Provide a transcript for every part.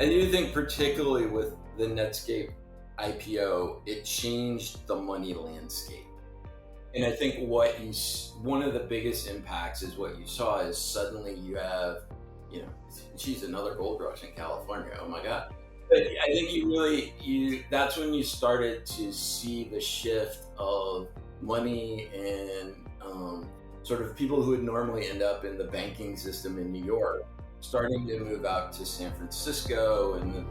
I do think particularly with the Netscape IPO, it changed the money landscape. And I think one of the biggest impacts is what you saw is suddenly you have, geez, another gold rush in California. Oh my God. But I think that's when you started to see the shift of money and sort of people who would normally end up in the banking system in New York starting to move out to San Francisco and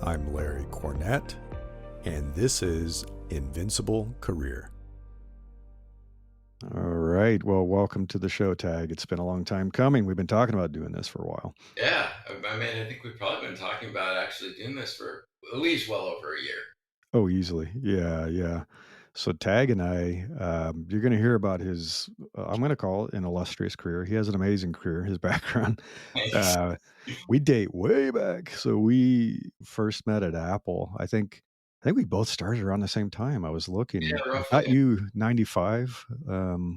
I'm Larry Cornett, and this is Invincible Career. All right. Well, welcome to the show, Tag. It's been a long time coming. We've been talking about doing this for a while. Yeah. I mean, I think we've probably been talking about actually doing this for at least well over a year. Oh, easily. Yeah. So Tag and I, you're going to hear about his, I'm going to call it an illustrious career. He has an amazing career, his background. We date way back. So we first met at Apple. I think we both started around the same time. I was looking. Yeah, roughly. Not you, 95.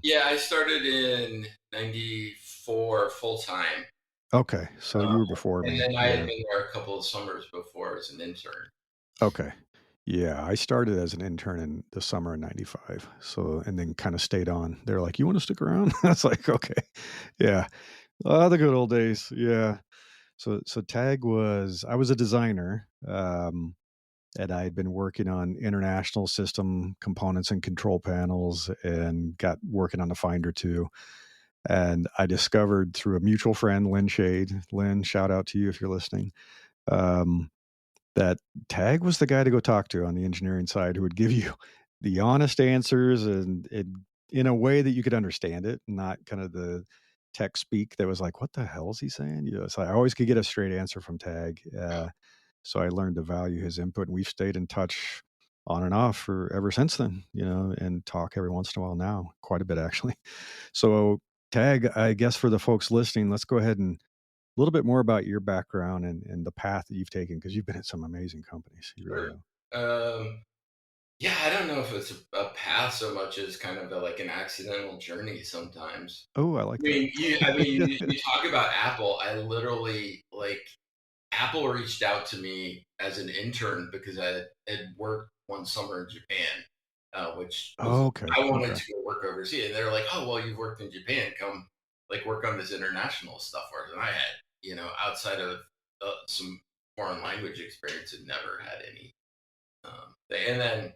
Yeah, I started in 94 full time. Okay. So you were before me. And then I had been there a couple of summers before as an intern. Okay. Yeah, I started as an intern in the summer of 95. So, and then kind of stayed on. They're like, you want to stick around? I was like, okay. Yeah. The good old days. Yeah. So Tag I was a designer, and I'd been working on international system components and control panels and got working on a Finder too. And I discovered through a mutual friend, Lynn Shade. Lynn, shout out to you if you're listening. That Tag was the guy to go talk to on the engineering side who would give you the honest answers and in a way that you could understand it, not kind of the tech speak that was like, what the hell is he saying? So I always could get a straight answer from Tag. So I learned to value his input, and we've stayed in touch on and off for ever since then, and talk every once in a while now, quite a bit actually. So Tag, I guess for the folks listening, let's go ahead and a little bit more about your background and the path that you've taken, because you've been at some amazing companies. You really have. Yeah, I don't know if it's a path so much as kind of like an accidental journey sometimes. Oh, I like that. You talk about Apple. I literally Apple reached out to me as an intern because I had worked one summer in Japan, which was, I wanted to go work overseas. And they're like, oh, well, you've worked in Japan. Come work on this international stuff for us. And I had, outside of some foreign language experience, had never had any. And then,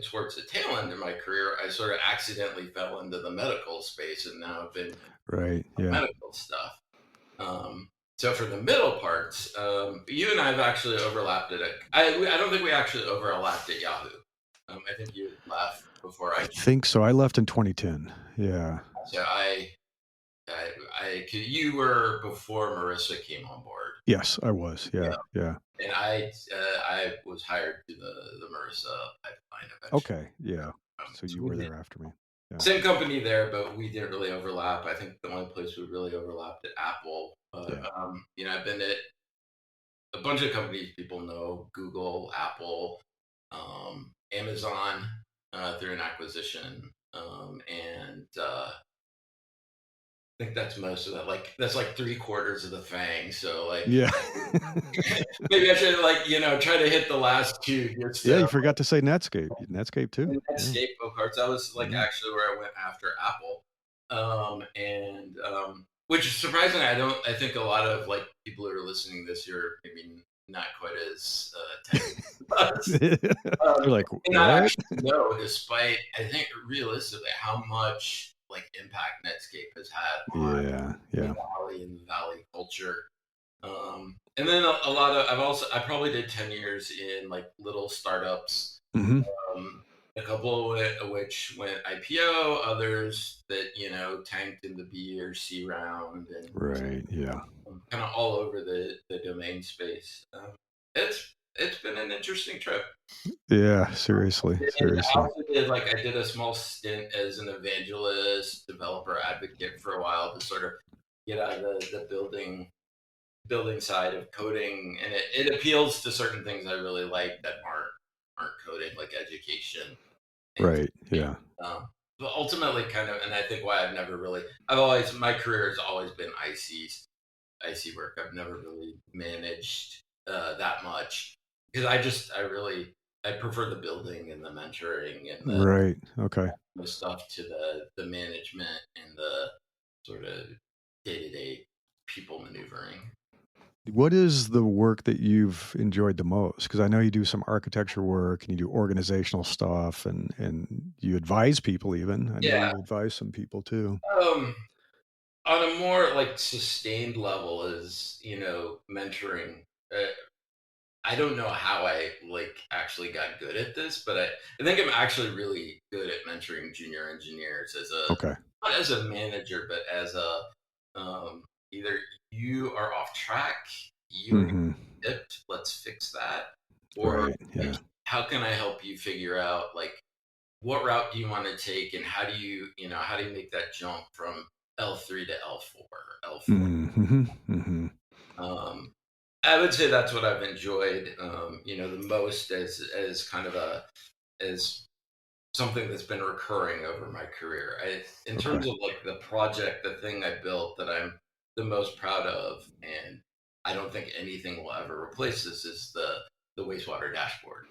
towards the tail end of my career, I sort of accidentally fell into the medical space, and now I've been medical stuff. So for the middle parts, you and I have actually overlapped I don't think we actually overlapped at Yahoo. I think you left before I think so. I left in 2010. Yeah. So you were before Marissa came on board. Yes, I was. Yeah. And I was hired to the Marissa pipeline eventually. Okay. Yeah. So you were there after me. Yeah. Same company there, but we didn't really overlap. I think the only place we really overlapped at Apple. I've been at a bunch of companies people know: Google, Apple, Amazon through an acquisition, and I think that's most of that. That's 3/4 of the FANG. So maybe I should try to hit the last two. You forgot to say Netscape. Netscape too. Netscape, of course. That was actually where I went after Apple, which is surprising. I think a lot of people who are listening this year maybe not quite as You're like, and I actually know, despite I think realistically how much impact Netscape has had on the Valley and the Valley culture. And then a lot of I probably did 10 years in little startups. Mm-hmm. A couple of which went IPO, others that tanked in the B or C round, and kind of all over the domain space. It's been an interesting trip. Yeah, seriously. I also did I did a small stint as an evangelist, developer advocate for a while to sort of get out of the building side of coding, and it appeals to certain things I really like that aren't coding, like education. Right. Yeah. but ultimately kind of, and I think why I've always, my career has always been IC work. I've never really managed that much because I prefer the building and the mentoring and Right. Okay. the stuff to the management and the sort of day to day people maneuvering. What is the work that you've enjoyed the most? Because I know you do some architecture work and you do organizational stuff and you advise people even. I know Yeah. you advise some people too. Um, on a more like sustained level is, mentoring. I don't know how I like actually got good at this, but I think I'm actually really good at mentoring junior engineers as a Okay. not as a manager, but as a either you are off track, you are Mhm. dipped, let's fix that, or Right. like Yeah. how can I help you figure out like what route do you want to take and how do you make that jump from L3 to L4 or L4. Mhm. Mhm. Um, I would say that's what I've enjoyed, the most as kind of as something that's been recurring over my career. In Okay. terms of like the project, the thing I built that I'm the most proud of, and I don't think anything will ever replace this, is the wastewater dashboard.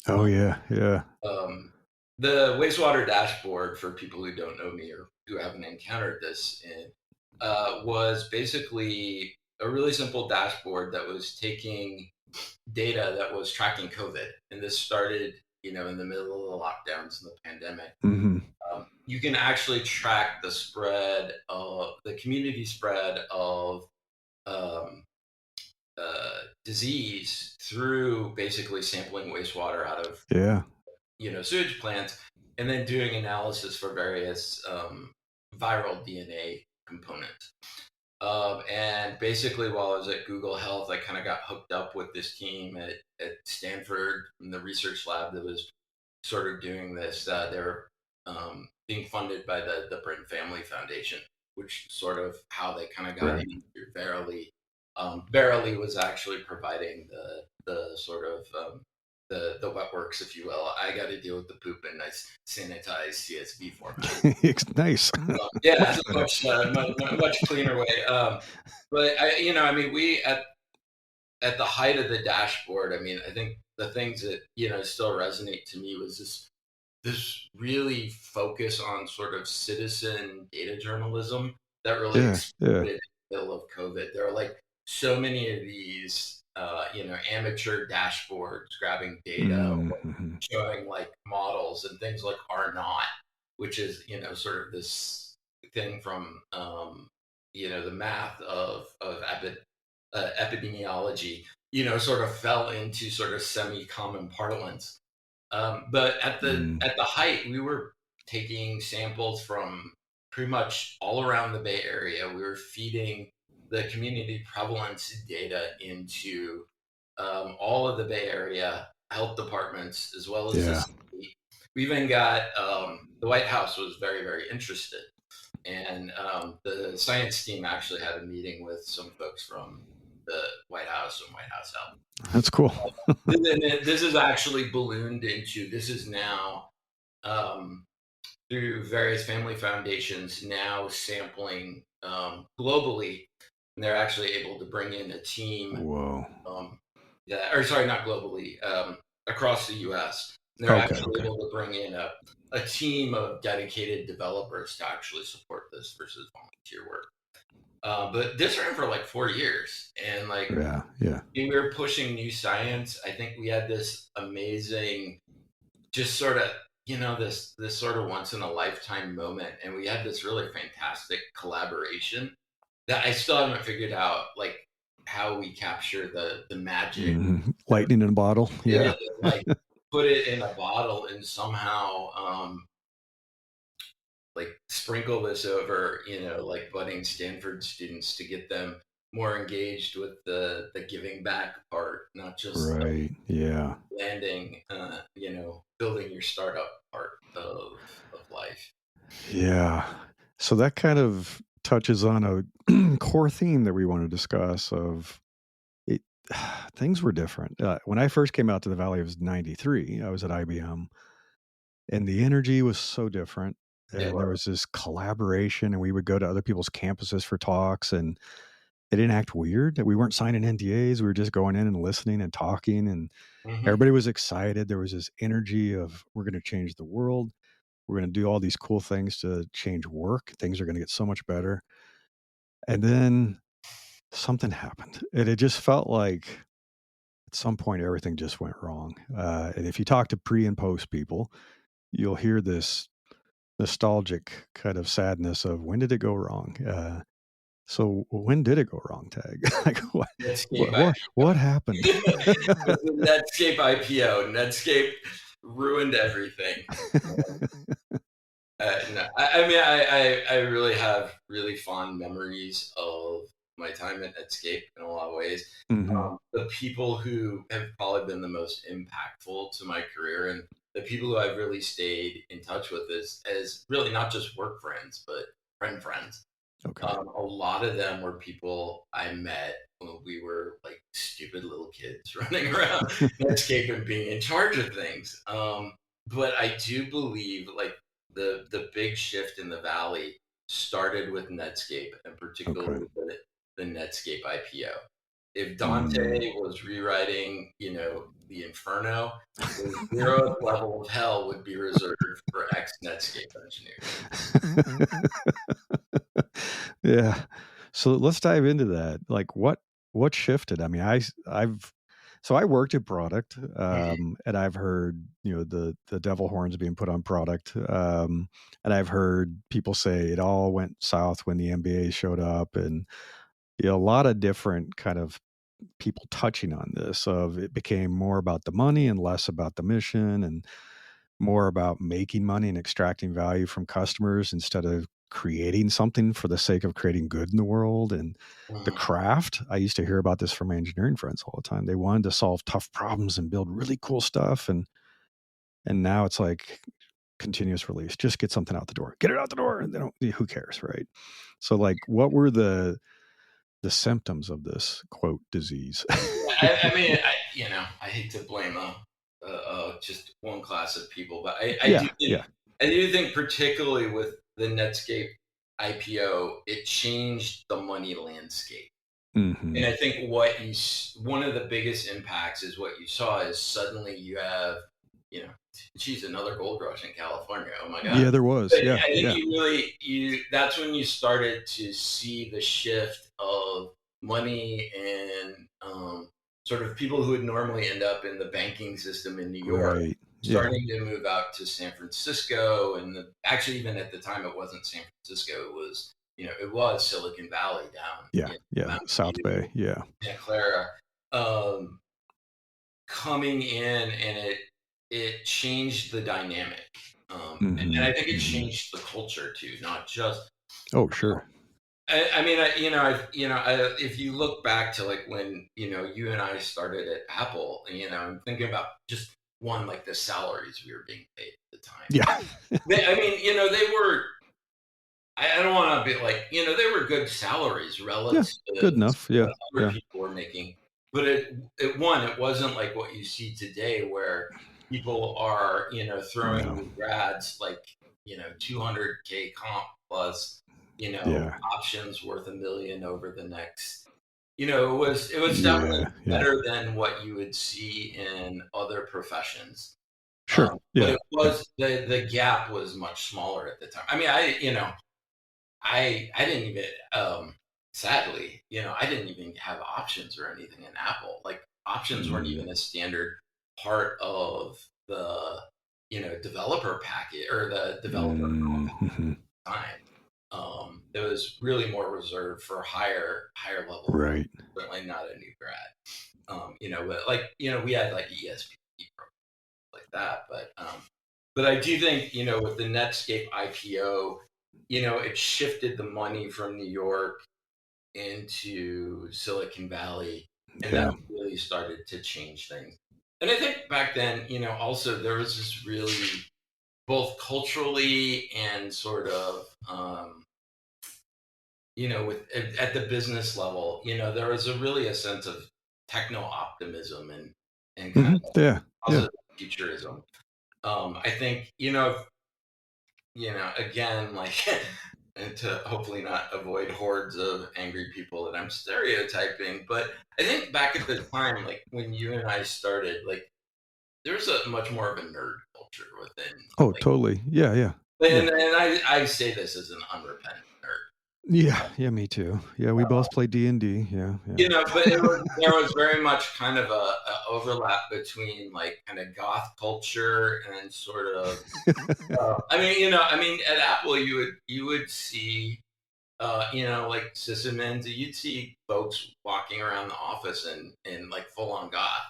Oh yeah. Yeah. Um, the wastewater dashboard, for people who don't know me or who haven't encountered this, was basically a really simple dashboard that was taking data that was tracking COVID. And this started, in the middle of the lockdowns and the pandemic. Mhm. You can actually track the community spread of um, disease through basically sampling wastewater out of Yeah. sewage plants, and then doing analysis for various viral DNA components. And basically, while I was at Google Health, I kind of got hooked up with this team at Stanford in the research lab that was sort of doing this. They're being funded by the Brin Family Foundation, which is sort of how they kind of got Right. into Verily. Verily was actually providing the sort of the wet works, if you will. I got to deal with the poop in nice sanitized CSV format. It's nice. Yeah, it's Much a better. much cleaner way. But I mean, we at the height of the dashboard. I mean, I think the things that still resonate to me was this really focus on sort of citizen data journalism that really Yeah. Yeah. exploded in the middle of COVID. There are like so many of these, amateur dashboards grabbing data, Mhm. showing like models and things like R naught, which is sort of this thing from the math of epidemiology, sort of fell into sort of semi-common parlance. But Mm. at the height, we were taking samples from pretty much all around the Bay Area. We were feeding the community prevalence data into all of the Bay Area health departments as well as the Yeah. state. We even got the White House was very, very interested, and the science team actually had a meeting with some folks from the White House and White House Health. That's cool. This is actually ballooned into this is now um, through various family foundations now sampling globally, and they're actually able to bring in a team Whoa. or sorry, not globally, across the U.S. And they're Okay. actually Okay. able to bring in a team of dedicated developers to actually support this versus volunteer work. But this ran for like 4 years, and like Yeah. Yeah. we were pushing new science. I think we had this amazing, just sort of, this sort of once in a lifetime moment, and we had this really fantastic collaboration that I still haven't figured out, like how we capture the magic Mhm. Lightning in a bottle. Yeah. it and like put it in a bottle and somehow like sprinkle this over, like budding Stanford students to get them more engaged with the giving back part, not just Right. Yeah. landing, building your startup part of life. Yeah. So that kind of touches on a core theme that we want to discuss of it. Things were different. When I first came out to the Valley, it was 93. I was at IBM and the energy was so different. It and there was. was this collaboration, and we would go to other people's campuses for talks, and they didn't act weird. We weren't signing NDAs. We were just going in and listening and talking, and Mhm. everybody was excited. There was this energy of we're going to change the world. We're going to do all these cool things to change work. Things are going to get so much better. And then something happened. And it just felt like at some point everything just went wrong. And if you talk to pre and post people, you'll hear this nostalgic kind of sadness of when did it go wrong? So when did it go wrong, Tag? Like Netscape what happened? with the Netscape IPO. Netscape ruined everything. No, I mean, I really have really fond memories of my time at Netscape in a lot of ways. Hmm. The people who have probably been the most impactful to my career and the people who I've really stayed in touch with is as really not just work friends, but friends. Okay. A lot of them were people I met when we were like stupid little kids running around Netscape and being in charge of things. But I do believe like the big shift in the valley started with Netscape and Okay. particularly the Netscape IPO. If Mm. Dante was rewriting, the Inferno, the zeroth level of hell would be reserved for ex Netscape engineers. Yeah. So let's dive into that. Like what shifted? I mean, I've so I worked at product, and I've heard, the devil horns being put on product. And I've heard people say it all went south when the MBA showed up, and a lot of different kind of people touching on this of it became more about the money and less about the mission, and more about making money and extracting value from customers instead of creating something for the sake of creating good in the world. And the Mhm. craft, I used to hear about this from my engineering friends all the time. They wanted to solve tough problems and build really cool stuff. And now it's like continuous release. Just get something out the door. Get it out the door. And they don't who cares, right? So like what were the symptoms of this quote disease? I mean, I hate to blame just one class of people, but Yeah, yeah. I do think particularly with the Netscape IPO, it changed the money landscape. Hmm. And I think one of the biggest impacts is what you saw is suddenly you have, geez, another gold rush in California. Oh my God. Yeah, there was. But Yeah, I think yeah. that's when you started to see the shift of money and sort of people who would normally end up in the banking system in New York Right. Yeah. starting to move out to San Francisco. And actually, even at the time, it wasn't San Francisco. It was Silicon Valley down Yeah, in yeah, Mountain South View, Bay, yeah. Santa Clara, um, coming in, and it changed the dynamic. And I Mhm, think it mhm. changed the culture too, not just. Oh, sure. I mean, if you look back to like when you and I started at Apple, I'm thinking about just one like the salaries we were being paid at the time. Yeah. I mean, they were. I don't want to be like, they were good salaries Yeah, relative good to enough, yeah, what other yeah. people were making. But it wasn't like what you see today where people are, throwing No. new grads like, 200K comp plus, Yeah. options worth $1 million over the next. It was definitely Yeah, yeah. better than what you would see in other professions. Sure, But yeah, it yeah. was the gap was much smaller at the time. I mean, I didn't even sadly, I didn't even have options or anything in Apple. Like options weren't Mm, even a standard part of the developer packet or the developer mhm. time. It was really more reserved for higher level folks, Right. certainly not a new grad. But like we had like ESP programs like that, but I do think with the Netscape IPO, it shifted the money from New York into Silicon Valley, and that Yeah. really started to change things. And I think back then, also there was this really both culturally and sort of with at the business level, there was a sense of techno optimism and kind Mhm. of Yeah, yeah. positive futurism. I think again, like, and to hopefully not avoid hordes of angry people that I'm stereotyping, but I think back at the time, like when you and I started, like there's a much more of a nerd culture within, Oh, like, totally. Yeah, yeah. Yeah. and I say this as an unrepentant nerd. Yeah, yeah, me too. Yeah, we both play D&D. Yeah, yeah. But there was very much kind of a overlap between like kind of goth culture and sort of. At Apple, you would see, like sysadmins, you'd see folks walking around the office in like full on goth.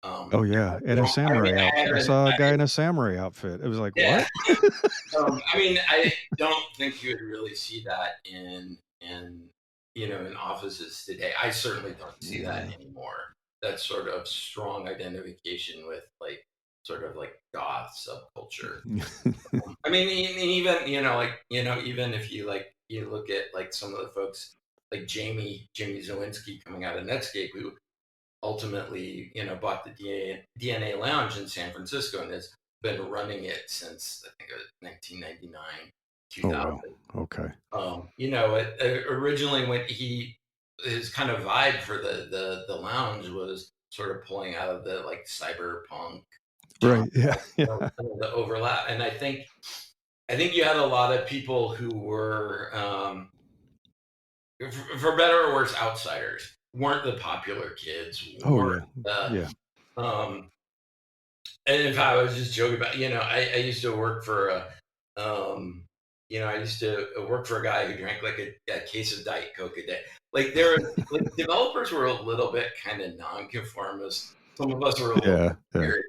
Oh, yeah, and a samurai outfit. I saw a guy in a samurai outfit. It was like, Yeah. "What?" I don't think you would really see that in offices today. I certainly don't see that Yeah. anymore. That sort of strong identification with like sort of like goth subculture. Even if you like you look at like some of the folks like Jamie Zawinski coming out of Netscape, who ultimately, bought the DNA Lounge in San Francisco and has been running it since I think it was 1999, Oh, wow. 2000. Okay. Originally when his kind of vibe for the lounge was sort of pulling out of the like cyberpunk genre, Right, yeah, yeah. the overlap, and I think you had a lot of people who were, for better or worse, outsiders. Weren't the popular kids, Oh, weren't yeah. the Yeah. um and in fact I was just joking about, I used to work for a guy who drank like a case of Diet Coke a day. Like there like developers were a little bit kind of nonconformist. Some of us were a little Yeah, yeah, weird.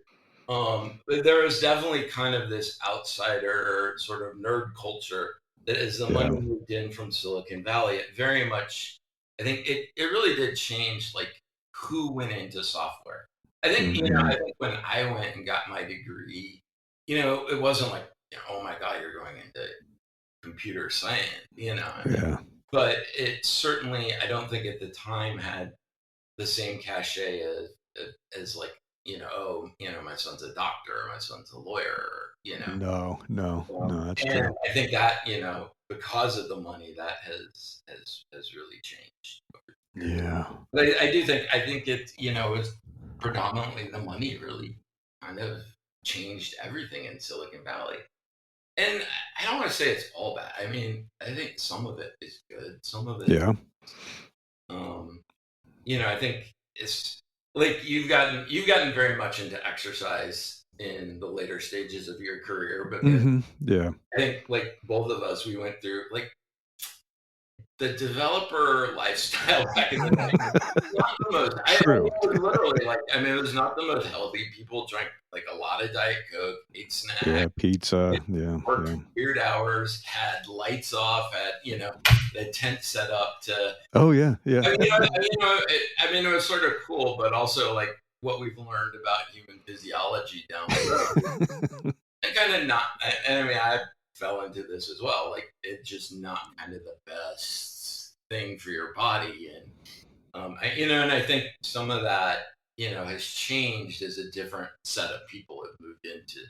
But there was definitely kind of this outsider sort of nerd culture that as the money yeah. moved in from Silicon Valley, it very much, I think it really did change like who went into software. I Mhm. think when I went and got my degree, it wasn't like, oh my God, you're going into computer science. Yeah. But it certainly, I don't think at the time had the same cachet as like, oh, my son's a doctor, or my son's a lawyer. No, no, no, that's And true. I think that, because of the money, that has really changed over the years. Yeah. But I think it's predominantly the money really kind of changed everything in Silicon Valley. And I don't want to say it's all bad. I mean, I think some of it is good. Some of it, Yeah. um, I think it's like you've gotten very much into exercise in the later stages of your career, because Mhm. Yeah. I think like both of us, we went through like the developer lifestyle back in the day. Not the most. True. It was literally like, it was not the most healthy. People drank like a lot of Diet Coke, ate snacks, Yeah, pizza. Yeah, worked yeah. weird hours, had lights off, had the tent set up to. Oh, yeah, yeah. It was sort of cool, but also like what we've learned about human physiology down the road. And kind of not. I fell into this as well. Like it's just not kind of the best thing for your body, and and I think some of that, has changed as a different set of people have moved into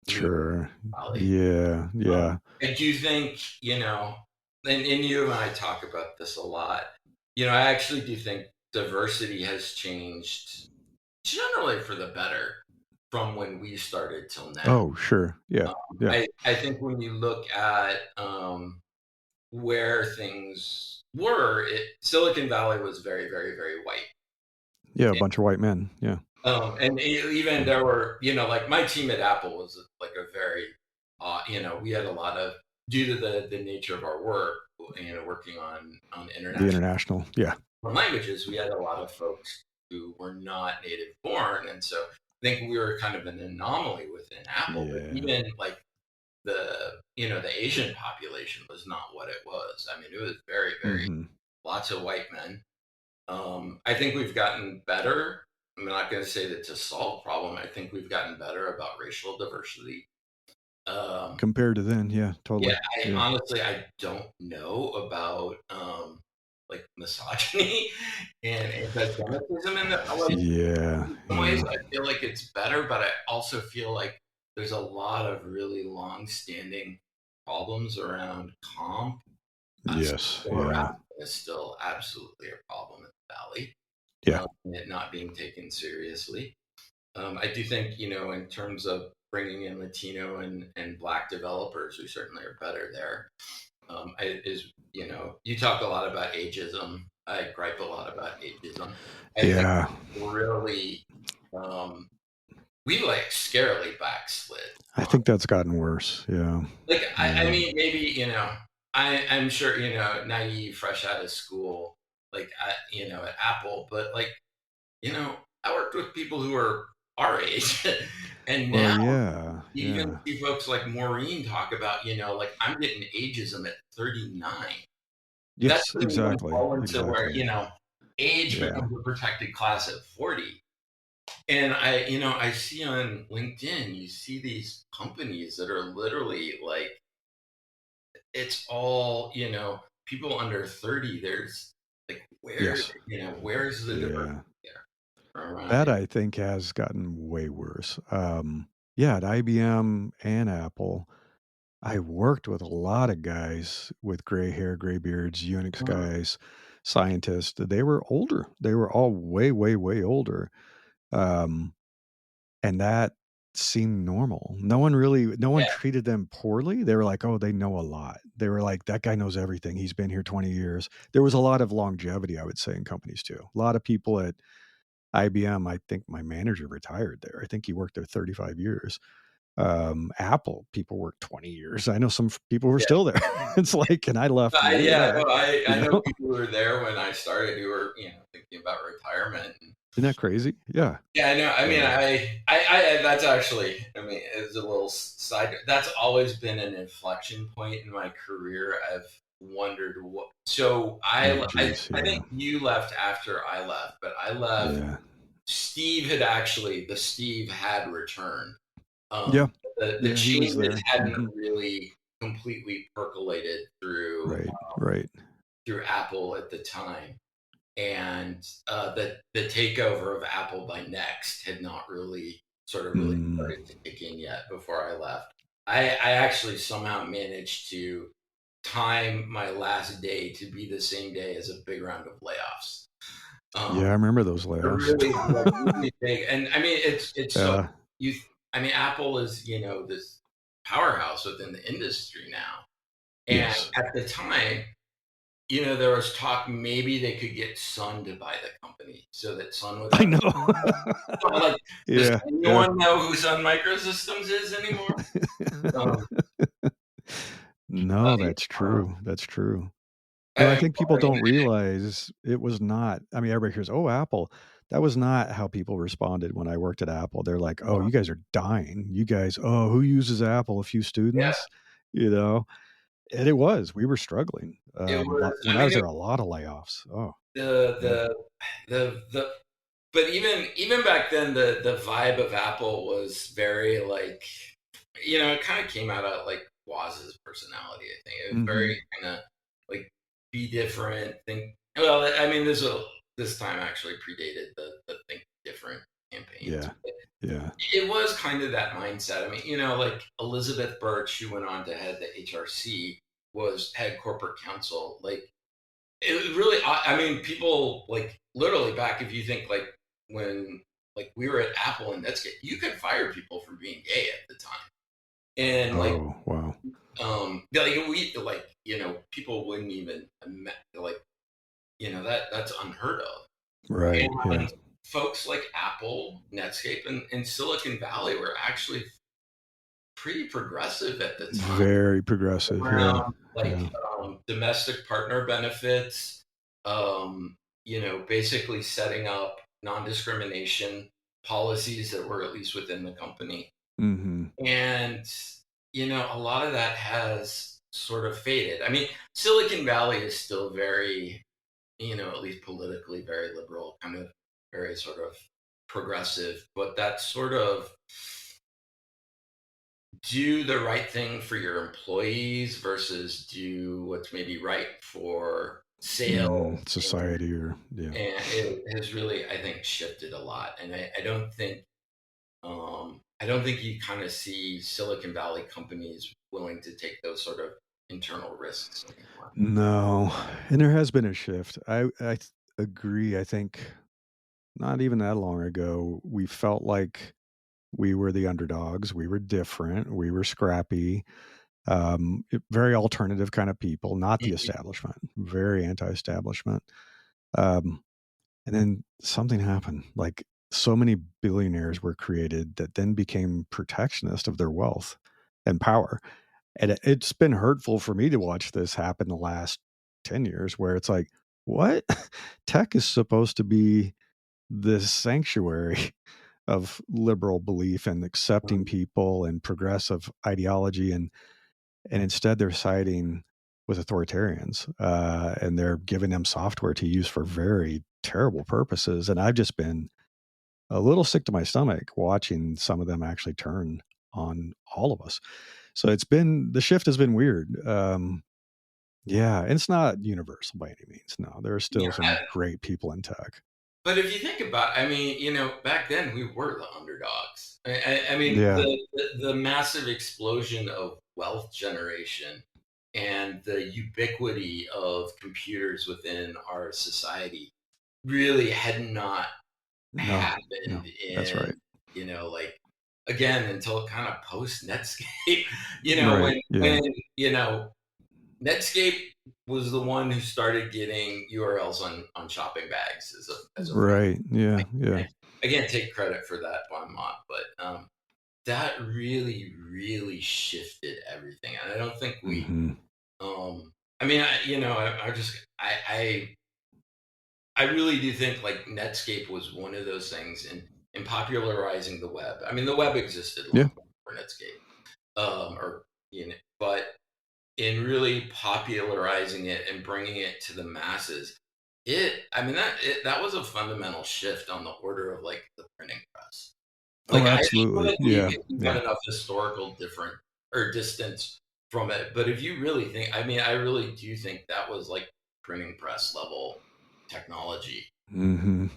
new Sure. Valley. Yeah, yeah. I do think, and you and I talk about this a lot. I actually do think diversity has changed generally for the better from when we started till now. Oh, sure. Yeah, yeah. I think when you look at where things were, Silicon Valley was very, very, very white. Yeah, a bunch of white men. Yeah. And even Yeah. there were, like my team at Apple was like a very, we had a lot of, due to the nature of our work, working on The international international. Yeah. languages, we had a lot of folks who were not native born, and so I think we were kind of an anomaly within Apple. But Yeah. even like the Asian population was not what it was. It was very, very Mhm. lots of white men. I think we've gotten better. I'm not going to say that to solve the problem. I think we've gotten better about racial diversity. Um, Compared to then, yeah, yeah, totally. Yeah. I don't know about like misogyny and anti-Semitism in the like Yeah, in some ways. yeah. I feel like it's better, but I also feel like there's a lot of really long-standing problems around comp. Yes. Still Yeah. around is still absolutely a problem in the valley, Yeah. it not being taken seriously. I do think, in terms of bringing in Latino and Black developers, we certainly are better there. You talk a lot about ageism. I gripe a lot about ageism. I think Yeah. really, um, we like scarily backslid I on. think that's gotten worse. Yeah. Like, I Yeah. mean, maybe, I'm sure, naive, fresh out of school, like, at Apple, but like, I worked with people who are our age, and Well, now yeah. you even Yeah. see folks like Maureen talk about, like, I'm getting ageism at 39. That Yes, doesn't even exactly. fall into where, Exactly. age Yeah. becomes a protected class at 40. And I see on LinkedIn, you see these companies that are literally like, it's all, people under 30. There's like, Yes. where's the diversity Yeah. there around That it? I think has gotten way worse. Yeah, at IBM and Apple, I worked with a lot of guys with gray hair, gray beards, Unix Mhm. guys, scientists. They were older. They were all way, way, way older. Um, and that seemed normal. No one Yeah, treated them poorly. They were like, "Oh, they know a lot." They were like, "That guy knows everything. He's been here 20 years." There was a lot of longevity, I would say, in companies too. A lot of people at IBM, I think my manager retired there. I think he worked there 35 years. Apple, people worked 20 years. I know some people who are yeah. still there. It's like, and I left way Yeah, no, back, you I know know? people who were there when I started who were, thinking about retirement. Isn't that crazy? Yeah. Yeah, I know. I mean, So that's actually, I mean, it's a little side. That's always been an inflection point in my career. I've wondered what. So oh, I, geez, I yeah. think you left after I left, but I left. Yeah. The Steve had returned. Yeah. The Yeah, he was changes there. hadn't Mhm. really completely percolated Right, right. through Apple at the time, and the takeover of Apple by Next had not really Mm. started to kick in yet before I left. I actually somehow managed to time my last day to be the same day as a big round of layoffs. Yeah, Um, I remember those a layoffs. really like really big, and I mean it's so Yeah. you. I mean Apple is this powerhouse within the industry now, and Yes. at the time there was talk maybe they could get Sun to buy the company so that Sun would I have. know. I'm like, does Yeah, yeah. anyone know who Sun Microsystems is anymore? Um, No, like, that's true. That's true. No, I I, think people don't realize it was not I mean, everybody hears, "Oh, Apple." That was not how people responded when I worked at Apple. They're like, "Oh, you guys are dying. You guys oh, who uses Apple? A few yeah, students?" You know? And it was. We were struggling. it Lot was. when I I mean, was there, a lot of layoffs. Oh, the yeah. the the but even back then, the vibe of Apple was very like, it kind of came out of like Woz's personality. I think it was Mhm. very kind of like be different, think. Well, I mean, this time actually predated the think different campaigns. Yeah. Yeah. It was kind of that mindset. I mean, like Elizabeth Birch, who went on to head the HRC, was head corporate counsel. Like it really, I mean, people like literally back. If you think like when like we were at Apple and Netscape, you could fire people for being gay at the time, and like Oh, wow. people wouldn't even like that's unheard of. Right. Yeah. And folks like Apple, Netscape, and Silicon Valley were actually pretty progressive at the time Very progressive. Yeah. around like Yeah. domestic partner benefits, basically setting up non-discrimination policies that were at least within the company. Mhm. And, a lot of that has sort of faded. I mean, Silicon Valley is still very, at least politically very liberal, kind of very sort of progressive, but that sort of do the right thing for your employees versus do what's maybe right for sales, Society or yeah. and it has really, I think, shifted a lot. And I don't think I don't think you kind of see Silicon Valley companies willing to take those sort of internal risks anymore. No, and there has been a shift. Agree. I think not even that long ago, we felt like we were the underdogs. We were different. We were scrappy. Very alternative kind of people, not the Mhm. establishment. Very anti-establishment. Um, and then something happened. Like so many billionaires were created that then became protectionist of their wealth and power. And it's been hurtful for me to watch this happen the last 10 years where it's like, what? Tech is supposed to be this sanctuary of liberal belief and accepting people and progressive ideology, and instead they're siding with authoritarians, and they're giving them software to use for very terrible purposes, and I've just been a little sick to my stomach watching some of them actually turn on all of us. So the shift has been weird. Yeah, and it's not universal by any means. No, there are Yeah, still some great people in tech. but if you think about, I mean, back then we were the underdogs. I mean, Yeah, the massive explosion of wealth generation and the ubiquity of computers within our society really had not no, no, happened that's right. in, like, again, until kind of post Netscape. Right, When yeah, Netscape was the one who started getting URLs on shopping bags as a front. right, yeah, yeah, I can't take credit for that by Mott, but that really, really shifted everything. And I don't think we. mhm. I mean, I really do think like Netscape was one of those things in popularizing the web. I mean, the web existed Yeah. long before Netscape, or but in really popularizing it and bringing it to the masses, I mean that was a fundamental shift on the order of like the printing press. Oh, Like I feel absolutely. like Yeah, we've got yeah. enough historical different or distance from it, but if you really think, I mean, I really do think that was like printing press level technology. Mhm.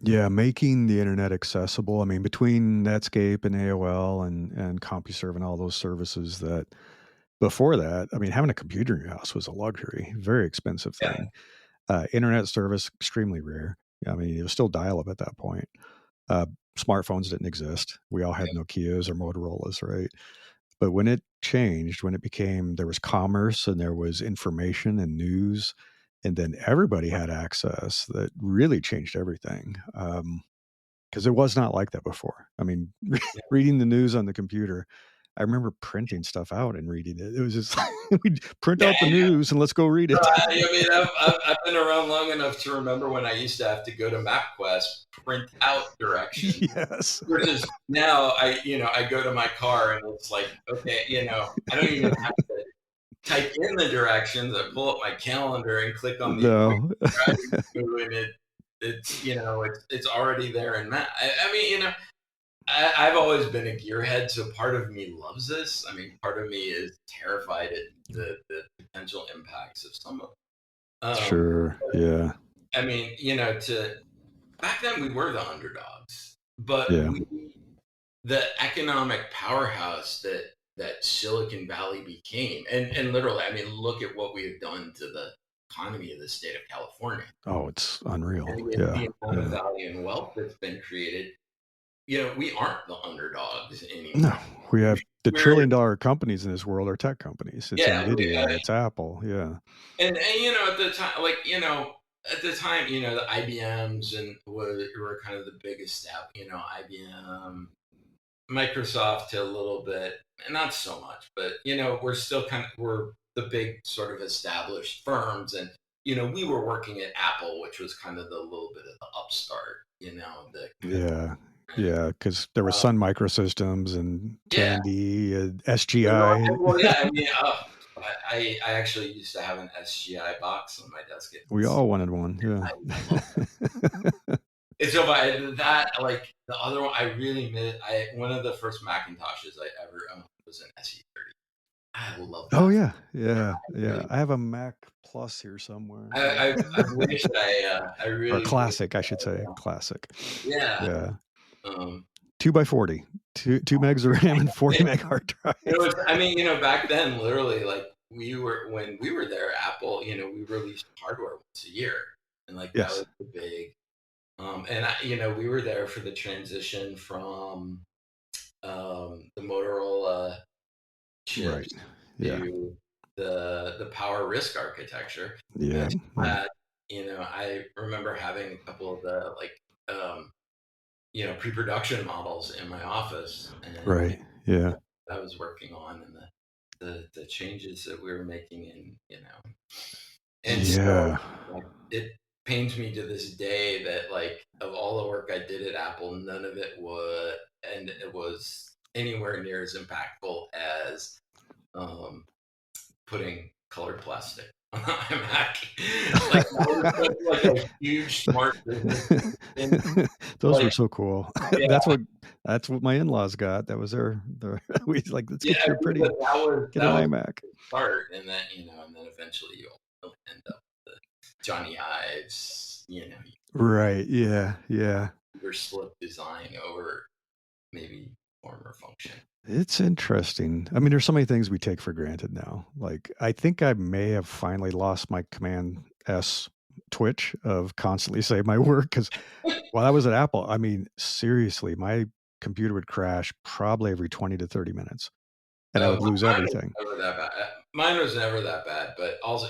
Yeah, making the internet accessible. I mean, between Netscape and AOL and CompuServe and all those services that before that, I mean, having a computer in your house was a luxury, very expensive Yeah, thing. Internet service, extremely rare. I mean, it was still dial-up at that point. Uh, Smartphones didn't exist. We all had Nokias or Motorola's, right? But when it changed, when it became there was commerce and there was information and news, and then everybody had access, that really changed everything. Because it was not like that before. I mean, yeah. reading the news on the computer, I remember printing stuff out and reading it. It was just we'd print Yeah, out the news and let's go read it. I mean, I've been around long enough to remember when I used to have to go to MapQuest, print out directions, Yes. versus now I go to my car and it's like, okay, I don't even have to type in the directions. I pull up my calendar and click on the appointment No. I'm driving to, and it's already there in map. I mean, I've always been a gearhead, so part of me loves this. I mean, part of me is terrified at the potential impacts of some of it. Sure. Yeah. I mean, to back then we were the underdogs, but Yeah. the economic powerhouse that Silicon Valley became, and literally, I mean, look at what we have done to the economy of the state of California, Oh, it's unreal. and the Yeah. amount of Yeah. value and wealth that's been created. We aren't the underdogs No, anymore. we have the We're trillion-dollar companies in this world are tech companies. It's Yeah, NVIDIA, it's Apple, yeah. and at the time, like at the time, the IBMs and were kind of the biggest step. IBM, Microsoft to a little bit, and not so much, but we're the big sort of established firms, and we were working at Apple, which was kind of the little bit of the upstart, the kind of Yeah. Yeah, because there was um, Sun Microsystems and yeah. Tandy and Well, SGI. well, yeah, I mean, I actually used to have an SGI box on my desk. We all wanted one, I love yeah. it. So that, like the other one, I really miss. One of the first Macintoshes I ever owned was an SE30. I love Oh, that. yeah, yeah, I yeah. really, I have a Mac Plus here somewhere, I yeah. wished I Or really wish Classic, I should say, I, Classic. yeah. Yeah. Um, 2x40, two megs of RAM and 40 meg hard It drive. was, I mean, back then, literally, like when we were there, Apple, we released hardware once a year, and like that was Yes. the big. And we were there for the transition from the Motorola Right. chips Yeah. to the power risk architecture. And Yeah. so Yeah. that, I remember having a couple of the like pre-production models in my office, and Right. Yeah. I was working on, and the changes that we were making, and still, Yeah. like, it pains me to this day that, like, of all the work I did at Apple, none of it was anywhere near as impactful as um, putting colored plastic on the iMac. Like, that was such, like, a huge smart business decision. Those Like, were so cool. yeah, That's what my in-laws got. That was their we like, let's yeah, get your but pretty get an that was iMac. the start, and then eventually you ultimately end up with the Johnny Ives, Right. Yeah. Yeah. your slip design over maybe form or function. It's interesting. I mean, there's so many things we take for granted now. Like, I think I may have finally lost my Command S twitch of constantly save my work because while I was at Apple, I mean, seriously, my computer would crash probably every 20 to 30 minutes and I Oh, would lose mine was everything. never that bad. Mine was never that bad, but also,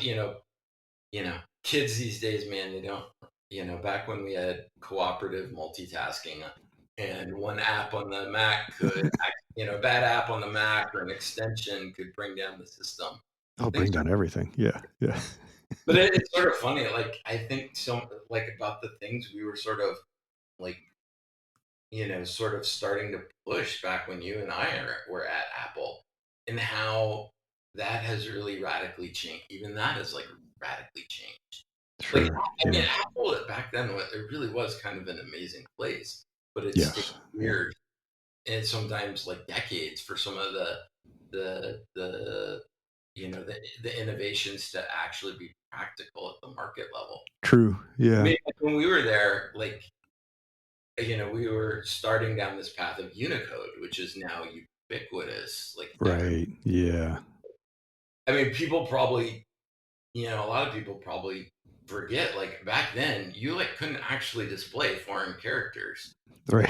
kids these days, man, they don't. Back when we had cooperative multitasking, and one app on the Mac bad app on the Mac or an extension could bring down the system. Oh, Things bring down everything. Yeah. Yeah. But it's sort of funny. Like, I think like about the things we were sort of like, sort of starting to push back when you and I were at Apple, and how that has really radically changed. Even that has, like, radically changed. Like, Sure. I mean, Yeah. Apple back then, it really was kind of an amazing place, but it's taken Yes. Yeah. years and sometimes like decades for some of the the innovations to actually be practical at the market level. True. I Yeah. mean, like, when we were there, like, we were starting down this path of Unicode, which is now ubiquitous. Like, Right. Yeah. I mean, people probably, a lot of people probably forget. Like, back then, you like couldn't actually display foreign characters Right.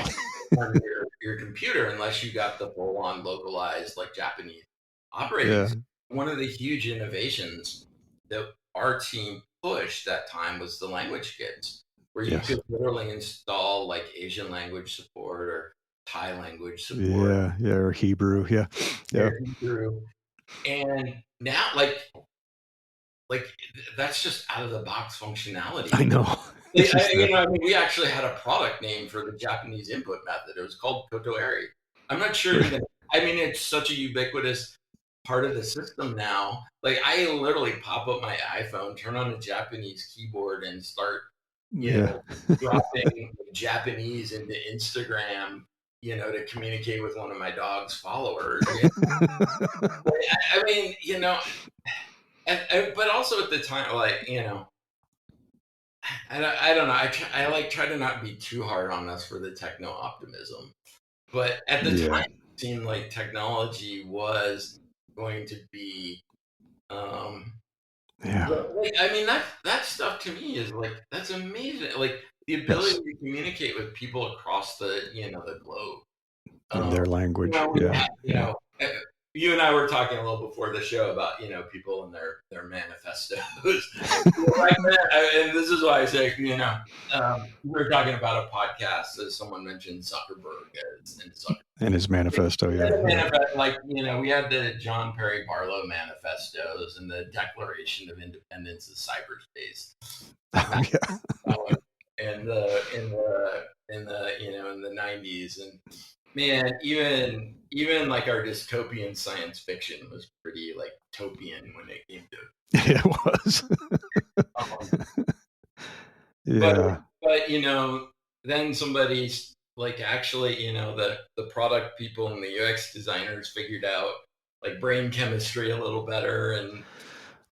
on your computer unless you got the full-on localized, like, Japanese operating Yeah. system. One of the huge innovations that our team pushed that time was the language kits, where you Yes. could literally install like Asian language support or Thai language support Yeah. Yeah. Or Hebrew. Yeah. Yeah. or Hebrew. And now, like that's just out of the box I functionality. know. It's just there. I mean, we actually had a product name for the Japanese input method. It was called Kotoeri. I'm not sure Right. even. I mean, it's such a ubiquitous part of the system now. Like, I literally pop up my iPhone, turn on a Japanese keyboard, and start, Yeah. dropping Japanese into Instagram, to communicate with one of my dog's followers. I mean, but also at the time, like, I don't know. I like try to not be too hard on us for the techno optimism, but at the time, Yeah. it seemed like technology was going to be. Um, Yeah. like, I mean, that stuff to me is like that's amazing. Like, the ability Yes. to communicate with people across the globe. In Um, their language. we Yeah. had, Yeah. you and I were talking a little before the show about people and their manifestos. Like that, and this is why I say, we were talking about a podcast, as someone mentioned Zuckerberg and Zuckerberg. And his manifesto. We had Yeah. a Yeah. like, we had the John Perry Barlow manifestos and the Declaration of Independence of Cyberspace. Oh, yeah. And in the 90s, and man, even like our dystopian science fiction was pretty like topian when it came to It was. um, but Yeah. but then somebody's like, actually, the product people and the UX designers figured out like brain chemistry a little better, and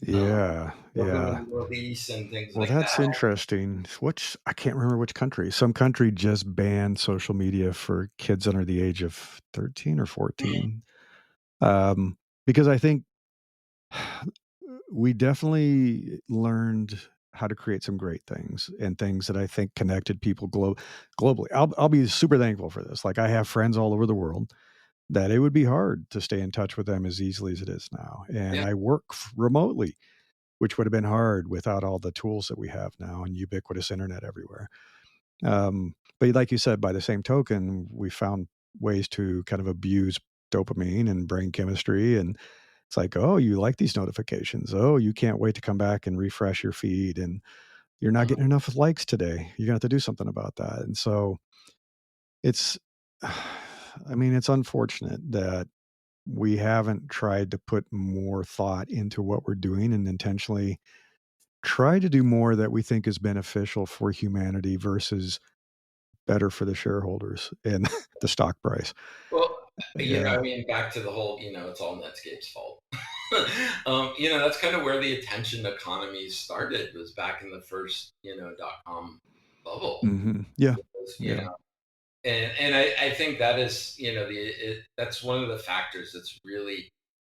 Yeah, yeah. government release and things Well, like that's that. interesting. Which I can't remember which country. Some country just banned social media for kids under the age of 13 or Mhm. 14. Um, because I think we definitely learned how to create some great things and things that I think connected people globally. I'll be super thankful for this. Like I have friends all over the world that it would be hard to stay in touch with them as easily as it is now. And Yeah. I work remotely, which would have been hard without all the tools that we have now and ubiquitous internet everywhere. But like you said, by the same token, we found ways to kind of abuse dopamine and brain chemistry. And it's like, oh, you like these notifications. Oh, you can't wait to come back and refresh your feed. And you're not Mhm. getting enough likes today. You're going to have to do something about that. And so it's, I mean, it's unfortunate that we haven't tried to put more thought into what we're doing and intentionally try to do more that we think is beneficial for humanity versus better for the shareholders and the stock price. Well, Yeah. I mean, back to the whole, it's all Netscape's fault. That's kind of where the attention economy started, was back in the first, dot-com bubble. Yeah. Was, Yeah. and I think that is, that's one of the factors that's really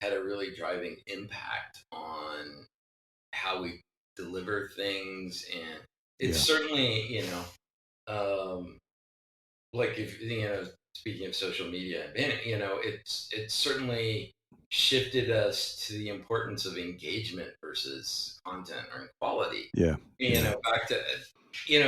had a really driving impact on how we deliver things. And it's Yeah. certainly, um, like, if speaking of social media, and it's certainly shifted us to the importance of engagement versus content or quality. Yeah. Yeah.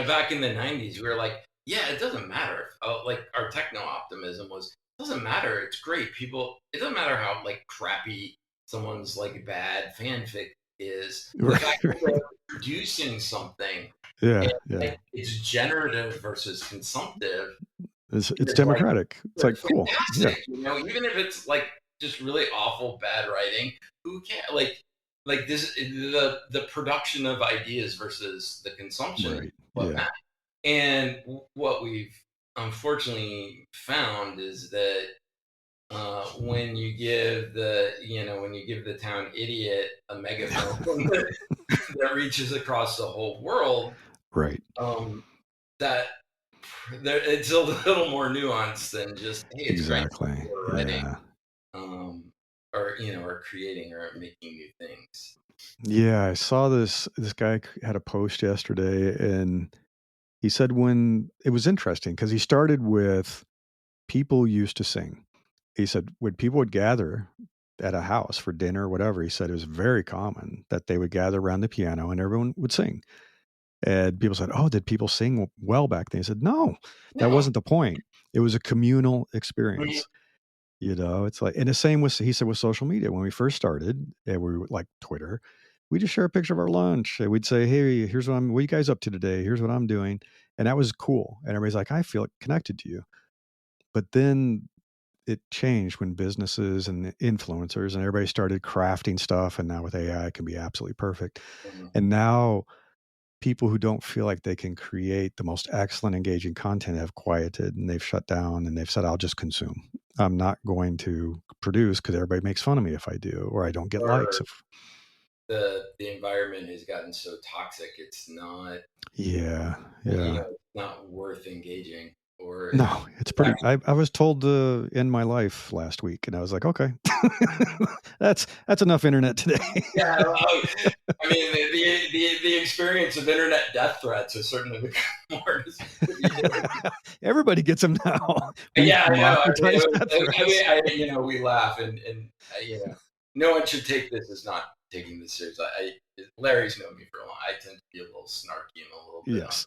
Back in the 90s, we were like, yeah, it doesn't matter. Like, our techno optimism was, it doesn't matter, it's great, people, it doesn't matter how, like, crappy someone's, like, bad fanfic is, the fact Right. that they're Right. producing something, and, Yeah. Yeah. like, it's generative versus consumptive, It's is like, democratic. It's like cool. Yeah. fantastic. Even if it's, like, just really awful bad writing, who can, like this, the production of ideas versus the consumption is Right. what Yeah. matters. And what we've unfortunately found is that, when you give the town idiot a megaphone that reaches across the whole world, Right. um, that it's a little more nuanced than just, hey, it's great Exactly. people are writing, Yeah. um, or creating or making new things. Yeah. I saw this guy had a post yesterday and he said when it was interesting because he started with people used to sing. He said when people would gather at a house for dinner or whatever, he said it was very common that they would gather around the piano and everyone would sing. And people said, "Oh, did people sing well back then?" He said, "No, that No. wasn't the point. It was a communal Mhm. experience." It's like, and the same with he said with social media. When we first started, and we were like Twitter, we just share a picture of our lunch. And we'd say, "Hey, here's what are you guys up to today? Here's what I'm doing," and that was cool. And everybody's like, "I feel connected to you." But then it changed when businesses and influencers and everybody started crafting stuff, and now with AI, it can be absolutely perfect. Mhm. And now people who don't feel like they can create the most excellent, engaging content have quieted and they've shut down and they've said, I'll just consume. I'm not going to produce because everybody makes fun of me if I do, or I don't get likes. Or If the environment has gotten so toxic, it's not, yeah, yeah. it's not worth engaging, or No, it's it's pretty. actually, I was told to end my life last week, and I was like, okay, that's enough internet today. yeah. Well, I mean, the experience of internet death threats has certainly become more distributed. Everybody gets them now. We've Yeah, I know. I mean, democratized death threats. we laugh, and no one should take this as not taking this serious. Larry's known me for a long. I tend to be a little snarky and a little bit Yes.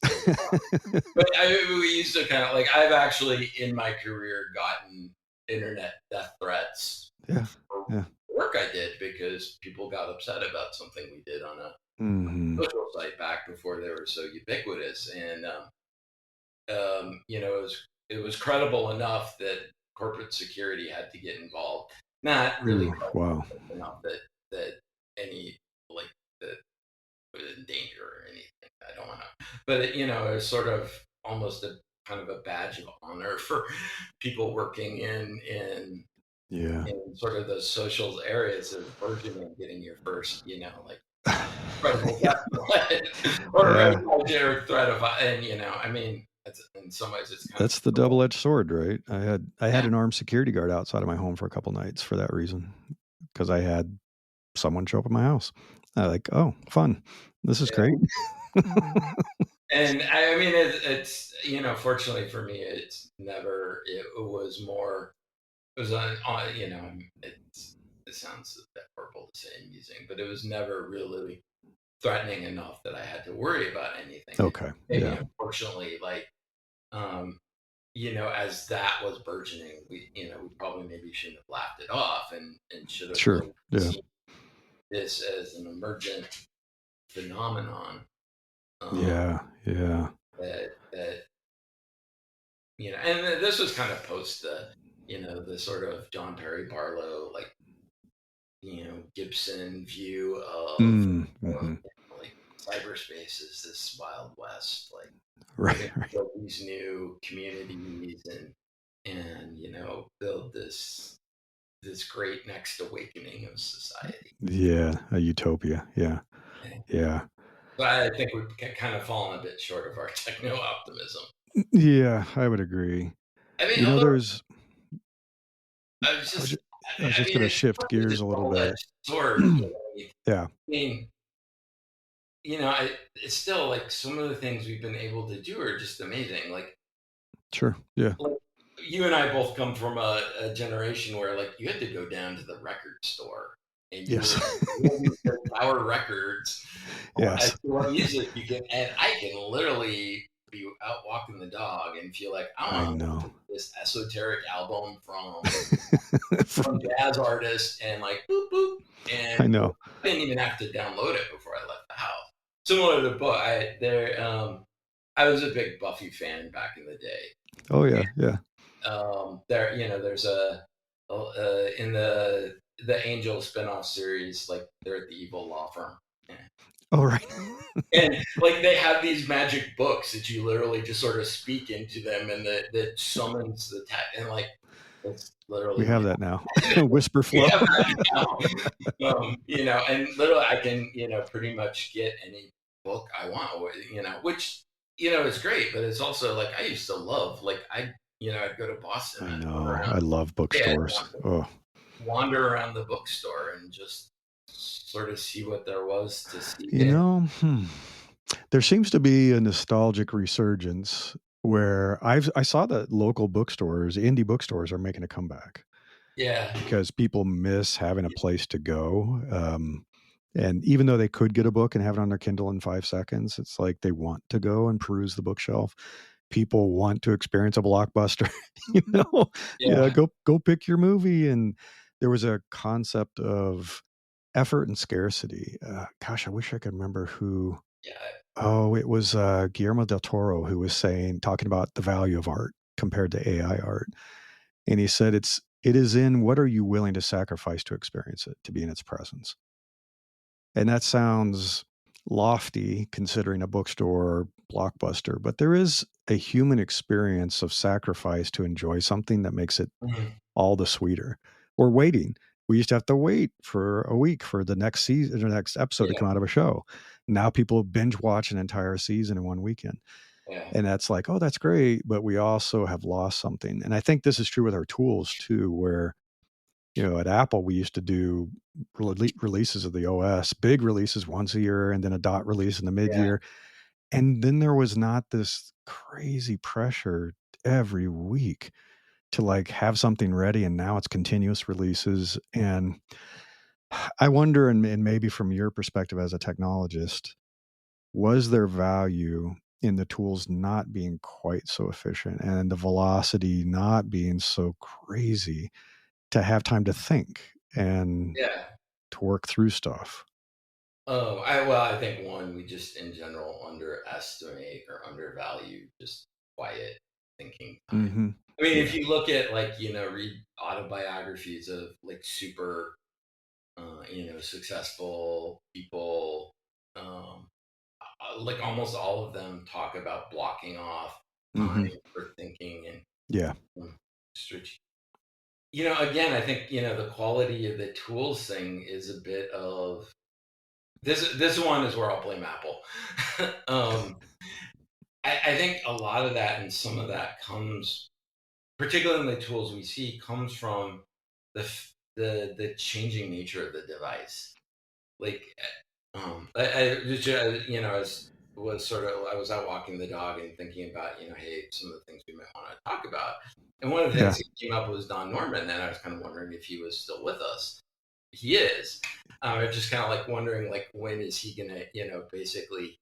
but we used to kind of, like, I've actually in my career gotten internet death threats Yeah. for Yeah. work I did because people got upset about something we did on a Hmm. social site back before they were so ubiquitous. And it was credible enough that corporate security had to get involved. Not really Ooh, credible wow. enough that any, like, that was in danger or anything. I don't want to, but it was sort of almost a kind of a badge of honor for people working in Yeah. in sort of those social areas of burgeoning, getting your first, like credible Yeah. death threat or Yeah. a threat of, and I mean, in some ways, it's kind of That's the cool. double-edged sword, right? I had Yeah, an armed security guard outside of my home for a couple nights for that reason, because I had someone show up at my house. I like, "Oh, fun. This is great." yeah. And I mean, it's fortunately for me, it's never. It was more. It was on. It sounds a bit horrible to say amusing, but it was never really threatening enough that I had to worry about anything. And Okay. maybe Yeah. unfortunately, like um, as that was burgeoning, we probably maybe shouldn't have laughed it off and should have Sure. really Yeah. seen this as an emergent phenomenon. Yeah. Yeah. That and this was kind of post the sort of John Perry Barlow, like, Gibson view of, Mm, uh, mhm. like, cyberspace is this wild west, like we're Right, going to right. build these new communities and build this great next awakening of society. Yeah, a utopia. Yeah. And Yeah. but I think we've kind of fallen a bit short of our techno optimism. Yeah, I would agree. I mean, You know, although there's I was I was just, ju I was just gonna it's shift probably this gears a little bit. double-edged sword. Yeah, I mean, it's still like some of the things we've been able to do are just amazing. sure. Yeah. Like you and I both come from a generation where like you had to go down to the record store and you Yes. were looking for our records as Yes. to what music you can. And I can literally be out walking the dog and feel like I I want to know. listen to this esoteric album from From jazz artists and like boop boop, I and know. I didn't even have to download it before I left the house. Similar to the book, I was a big Buffy fan back in the day. Oh, yeah, yeah. There's in the Angel spinoff series, like they're at the evil law firm. Yeah. Oh, right. And like they have these magic books that you literally just sort of speak into them, and that summons the tech, and like it's We literally have that now. Whisper we flow. have that now. And literally I can, pretty much get any book I want, which, is great, but it's also like I used to love, like, I'd go to Boston, I I'd know. I love bookstores. want to Oh, wander around the bookstore and just sort of see what there was to see you there. know, there seems to be a nostalgic resurgence where I saw that local bookstores, indie bookstores are making a comeback. Yeah. Because people miss having a place to go, and even though they could get a book and have it on their Kindle in 5 seconds, it's like they want to go and peruse the bookshelf. People want to experience a blockbuster, you know? Yeah, Yeah. go pick your movie, and there was a concept of effort and scarcity. Gosh, I wish I could remember who. Yeah. Oh, it was, Guillermo del Toro who was talking about the value of art compared to AI art. And he said, it is in what are you willing to sacrifice to experience it, to be in its presence. And that sounds lofty considering a bookstore blockbuster, but there is a human experience of sacrifice to enjoy something that makes it Mhm. all the sweeter. Or waiting. We used to have to wait for a week for the next season or next episode to Yeah. come out of a show. Now people binge watch an entire season in one weekend. Yeah. And that's like, oh, that's great. But we also have lost something. And I think this is true with our tools too, where, at Apple, we used to do releases of the OS, big releases once a year, and then a dot release in the mid Yeah. year. And then there was not this crazy pressure every week to like have something ready. And now it's continuous releases. And I wonder, and maybe from your perspective as a technologist, was there value in the tools not being quite so efficient and the velocity not being so crazy to have time to think and Yeah. to work through stuff? Oh, I think one, we just in general underestimate or undervalue just quiet thinking time. Mhm. I mean, if Yeah. you look at like, read autobiographies of like super, successful people, um, like almost all of them talk about blocking off time Mhm. for thinking and Yeah. um, strate- again, I think the quality of the tools thing is a bit of this one is where I'll blame Apple. um, I think a lot of that and some of that comes, particularly in the tools we see, comes from the changing nature of the device. Like, was sort of, I was out walking the dog and thinking about, hey, some of the things we might want to talk about. And one of the Yeah. things that came up was Don Norman, and I was kind of wondering if he was still with us. He is. I'm just kind of like wondering, like, when is he gonna, basically,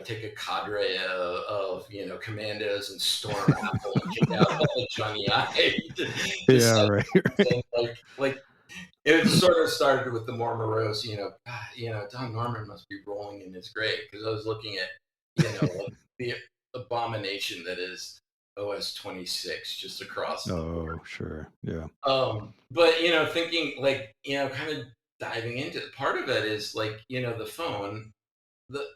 take a cadre of commandos and storm Apple and kick out all the Johnny Ive Yeah, disciples. right, right. And like it sort of started with the more morose, God, Don Norman must be rolling in his grave, because I was looking at, like the abomination that is OS 26 just across the board. Oh, sure. Yeah. But thinking, like, kind of diving into it, part of it is like, the phone. The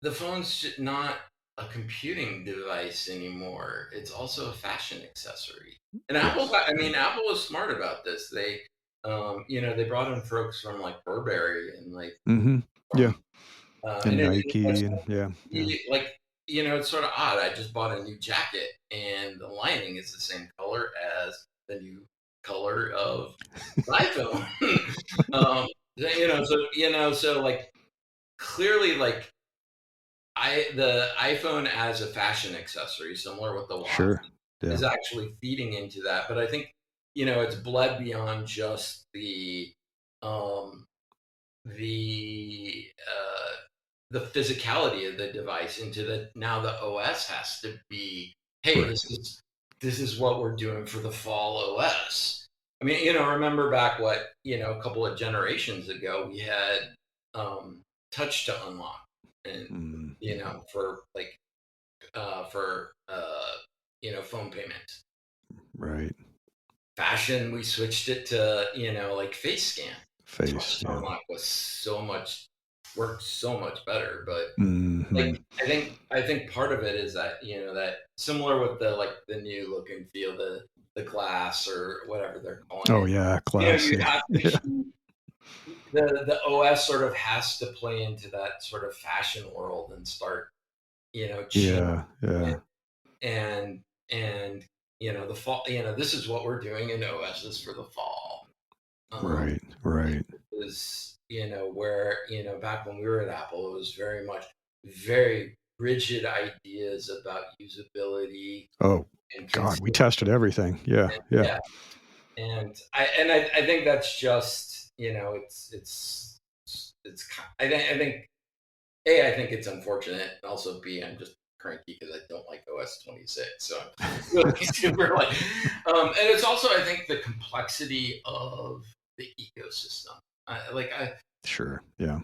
the phone's not a computing device anymore. It's also a fashion accessory. And Yes. Yeah. Apple was smart about this. They brought in folks from like Burberry and like Mhm. Yeah. from, And and Nike and yeah, yeah. like, it's sort of odd. I just bought a new jacket and the lining is the same color as the new color of the iPhone. So like clearly, like, the iPhone as a fashion accessory, similar with the watch, Sure. Yeah. is actually feeding into that. But I think, it's bled beyond just um, the uh, the physicality of the device into the now the OS has to be, hey, Right. this is what we're doing for the fall OS. I mean, remember back what, a couple of generations ago, we had touch to unlock, and Mhm. for like phone payment. Right. Fashion, we switched it to, like face scan. Touch Face, to yeah. unlock worked so much better. But like, Mhm. I think part of it is that, that similar with the, like, the new look and feel, the glass or whatever they're calling Oh, it. yeah, class, You yeah. have to Yeah. keep the OS sort of has to play into that sort of fashion world and start, changing Yeah, it. yeah. And the fall, this is what we're doing in OSs for the fall. Right, It right. was, where, back when we were at Apple, it was very much very rigid ideas about usability Oh, and god, we consistency. tested everything. Yeah, yeah. Yeah. And I think that's just, I think A, I think it's unfortunate, and also B, I'm just cranky because I don't like OS 26. So I'm really super like, and it's also, I think, the complexity of the ecosystem. Sure. Yeah.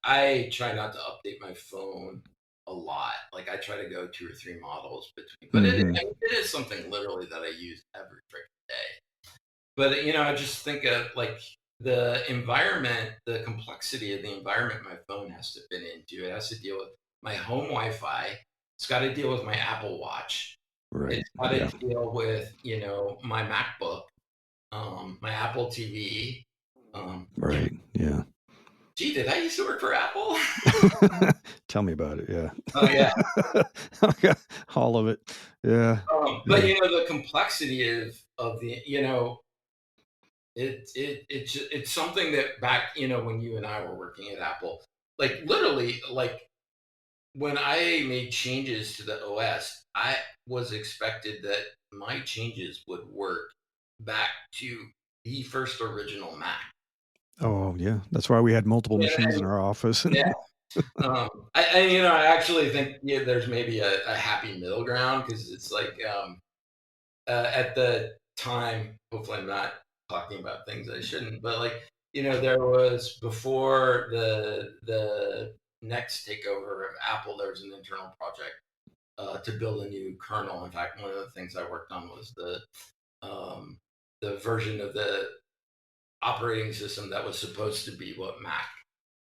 I try not to update my phone a lot. Like, I try to go two or three models between, but Mhm. it is something literally that I use every freaking day. But I just think of, like, the environment, the complexity of the environment my phone has to fit into. It has to deal with my home Wi-Fi. It's got to deal with my Apple Watch. Right. It's got to Yeah. deal with, my MacBook, my Apple TV. Um, you know, Right. Yeah. Gee, did I used to work for Apple? Tell me about it, yeah. Oh yeah. Okay, all of it. Yeah, But yeah. the complexity of the, it's something that back, when you and I were working at Apple, like, literally, like, when I made changes to the OS, I was expected that my changes would work back to the first original Mac. Oh, yeah, that's why we had multiple And, machines in our office yeah, and I actually think, there's maybe a happy middle ground, because it's like, at the time, hopefully I'm not talking about things I shouldn't, but, like, there was, before the next takeover of Apple, there was an internal project to build a new kernel. In fact, one of the things I worked on was the version of the operating system that was supposed to be what Mac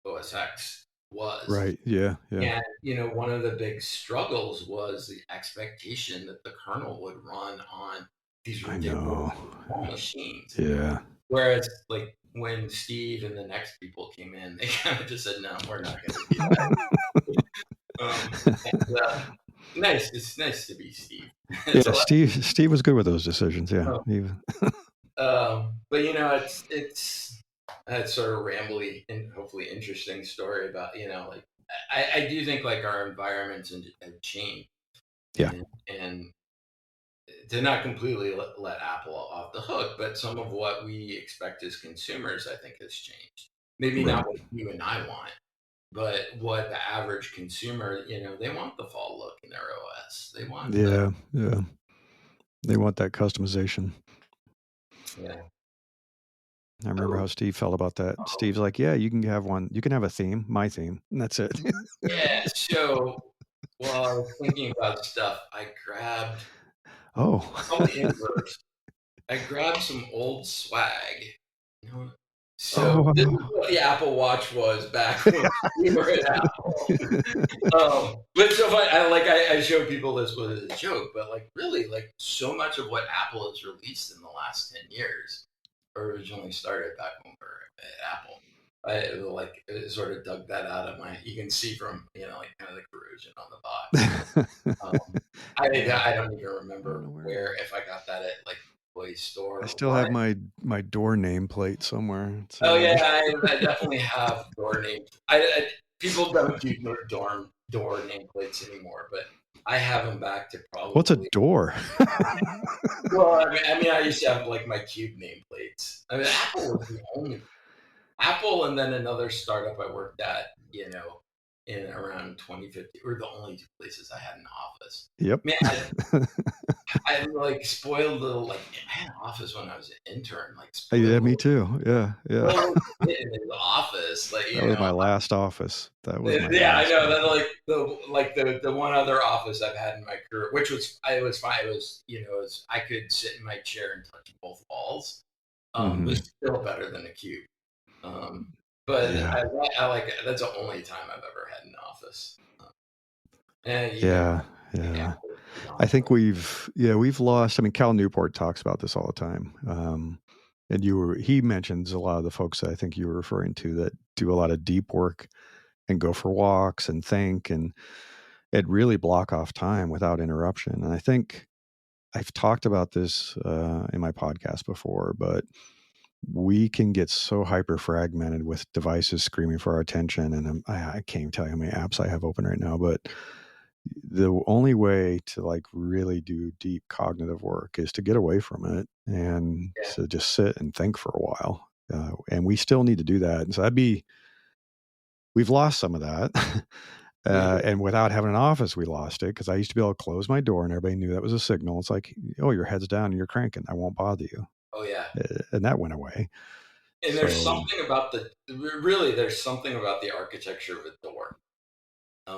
OS X was. Right. Yeah. Yeah. And, one of the big struggles was the expectation that the kernel would run on these I ridiculous know. small machines. Yeah. Whereas, like, when Steve and the next people came in, they kind of just said, "No, we're not going to do that." And, nice. It's nice to be Steve. It's a Yeah. lot. Steve was good with those decisions. Yeah. But it's sort of rambly and hopefully interesting story about like I do think like our environments have changed, Yeah. and to not completely let Apple off the hook, but some of what we expect as consumers, I think, has changed. Maybe Right. not what you and I want, but what the average consumer, they want the fall look in their OS. They want the Yeah. Yeah. They want that customization. yeah. I remember Oh, how Steve felt about that. oh, Steve's like, "Yeah, you can have one. You can have a theme, my theme, and that's it." yeah. So while I was thinking about stuff, I grabbed Oh. probably inverse. I grabbed some old swag. You know, so Oh, this is no. what the Apple Watch was back when we were at Apple. But so funny, I show people this was a joke, but like really, like so much of what Apple has released in the last 10 years originally started back when we were at Apple. I sort of dug that out of my. You can see from like kind of the corrosion on the box. Yeah. I don't even I don't know remember where it where is. if I got that at like Play Store I or still what. have my door nameplate somewhere. It's Oh around yeah, here. I definitely have door name. People don't do door nameplates anymore, but I have them back to What's a probably. door? Well, I used to have like my Cube nameplates. I mean, Apple was the only Apple, and then another startup I worked at, in around 2050, were the only two places I had an office. Yep. Man, I like spoiled little like I had an office when I was an intern, like Yeah, spoiled me little too. Yeah, yeah. kid in his office, like That was my last office. That was my Yeah, I last know that office. the one other office I've had in my career, which was fine. It was I could sit in my chair and touch both walls. Mhm. Was still better than a cube. Um, but Yeah. I like that's the only time I've ever had an office. And Yeah, yeah. Apple I think predominantly. we've lost. I mean, Cal Newport talks about this all the time. And he mentions a lot of the folks that I think you were referring to that do a lot of deep work and go for walks and think and really block off time without interruption. And I think I've talked about this in my podcast before, but we can get so hyper fragmented with devices screaming for our attention. And I can't even tell you how many apps I have open right now, but the only way to like really do deep cognitive work is to get away from it and Yeah, to just sit and think for a while. And we still need to do that. And so we've lost some of that. we And without having an office, we lost it because I used to be able to close my door and everybody knew that was a signal. It's like, oh, your head's down and you're cranking. I won't bother you. oh yeah. And that went away. And So, there's something about the architecture of a door.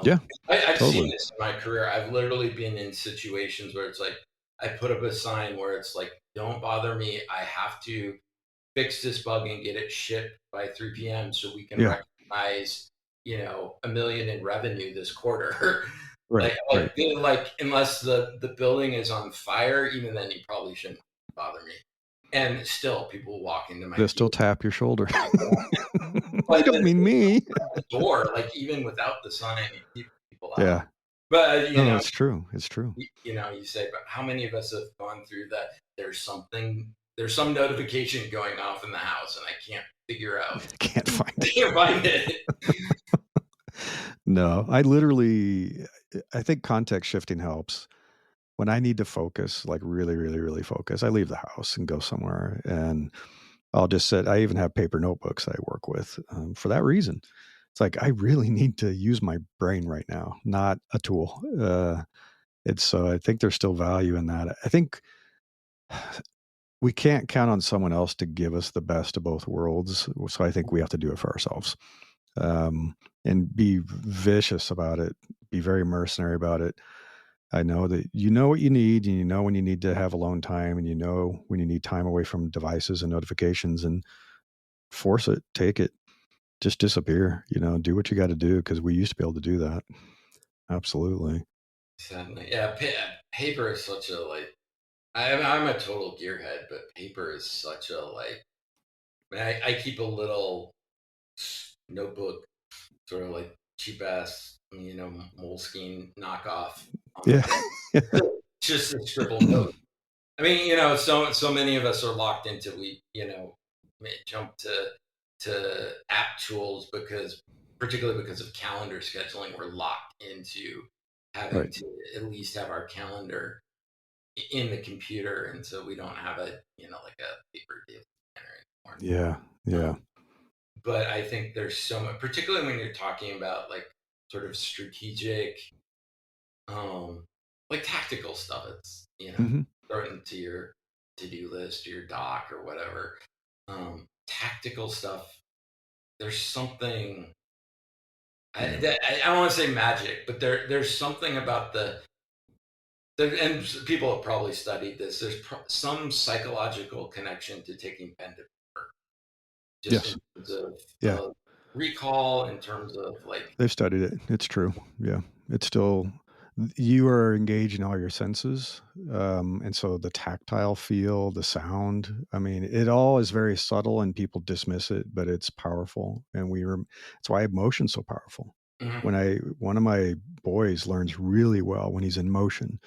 yeah, Um, I've seen totally. this in my career. I've literally been in situations where it's like I put up a sign where it's like, "Don't bother me. I have to fix this bug and get it shipped by 3 p.m. so we can Yeah, recognize, $1 million in revenue this quarter." right, like, right. unless the building is on fire, even then you probably shouldn't bother me. And still, people walk into my They'll still cubicle. tap your shoulder. You But don't mean me. the door, like even without the sign, it keeps people out. Yeah. But No, it's true. It's true. you say, but how many of us have gone through that? There's some notification going off in the house, and I can't figure out. Can't find I it. can't find it. No, I think context shifting helps. When I need to focus, like really, really, really focus, I leave the house and go somewhere and I'll just sit. I even have paper notebooks that I work with for that reason. It's like I really need to use my brain right now, not a tool. It's so I think there's still value in that. I think we can't count on someone else to give us the best of both worlds. So I think we have to do it for ourselves and be vicious about it, be very mercenary about it. I know that you know what you need, and you know when you need to have alone time, and you know when you need time away from devices and notifications, and force it, take it. just disappear, do what you got to do because we used to be able to do that. Absolutely. Sadly, yeah. Paper is such a like. I'm a total gearhead, but paper is such a like. I mean, I keep a little notebook, sort of like cheap ass, Moleskine knockoff on my Yeah. desk, just to scribble notes. I mean, so many of us are locked into we, jump to app tools because, particularly because of calendar scheduling, we're locked into having Right. to at least have our calendar in the computer, and so we don't have a, like a paper daily planner anymore. Yeah. Yeah. Um, but I think there's so much, particularly when you're talking about like sort of strategic, um, like tactical stuff. It's Hmm. throw to your to-do list or your doc or whatever. Tactical stuff. There's something. Yeah. I don't want to say magic, but there's something about and people have probably studied this. There's some psychological connection to taking pen to paper, just in Yes. terms of Yeah. recall, in terms of like, They've studied it. It's true. Yeah. It's still, you are engaging all your senses. And so the tactile feel, the sound, I mean, it all is very subtle and people dismiss it, but it's powerful. And that's why emotion's so powerful. mhm, One of my boys learns really well when he's in motion.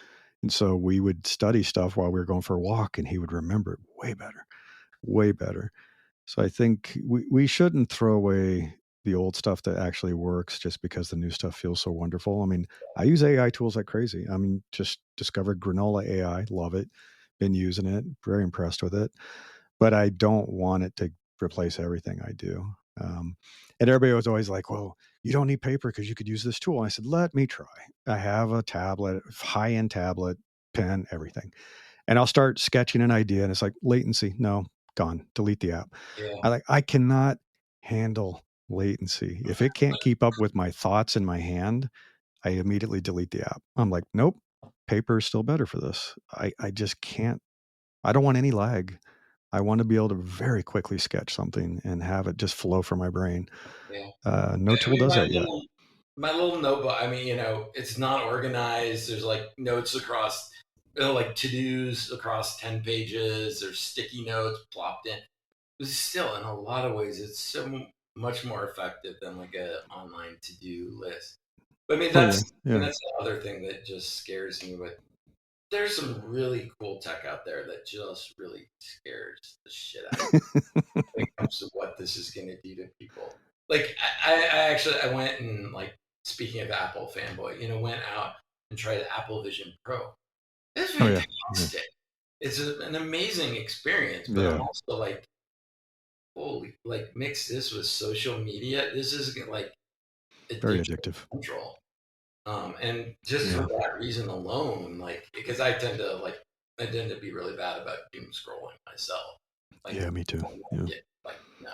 And so we would study stuff while we were going for a walk and he would remember it way better, way better. So I think we shouldn't throw away the old stuff that actually works just because the new stuff feels so wonderful. I mean, I use AI tools like crazy. I mean, just discovered Granola AI, love it, been using it, very impressed with it. But I don't want it to replace everything I do. Um, and everybody was always like, "Well, you don't need paper because you could use this tool." And I said, "Let me try." I have a tablet, high end tablet, pen, everything, and I'll start sketching an idea, and it's like latency, no, gone, delete the app. yeah, I cannot handle latency. If it can't keep up with my thoughts in my hand, I immediately delete the app. I'm like, nope, paper is still better for this. I just can't. I don't want any lag. I want to be able to very quickly sketch something and have it just flow from my brain. yeah. No I tool mean, does that yet. my little notebook. I mean, it's not organized. There's like notes across, like to dos across 10 pages. There's sticky notes plopped in. But still, in a lot of ways, it's so much more effective than like a online to do list. But I mean, Totally. Yeah. that's the other thing that just scares me. But there's some really cool tech out there that just really scares the shit out of me when it comes to what this is going to do to people. Like I actually I went and like, speaking of Apple fanboy, went out and tried Apple Vision Pro. It's Oh yeah. Yeah. fantastic. It's an amazing experience, but I'm Yeah. also like, holy, like mix this with social media. This is like Very addiction addictive. central. And just for Yeah. that reason alone, like because I tend to be really bad about doom scrolling myself. Like Yeah. Me too. I won't Yeah. get like no.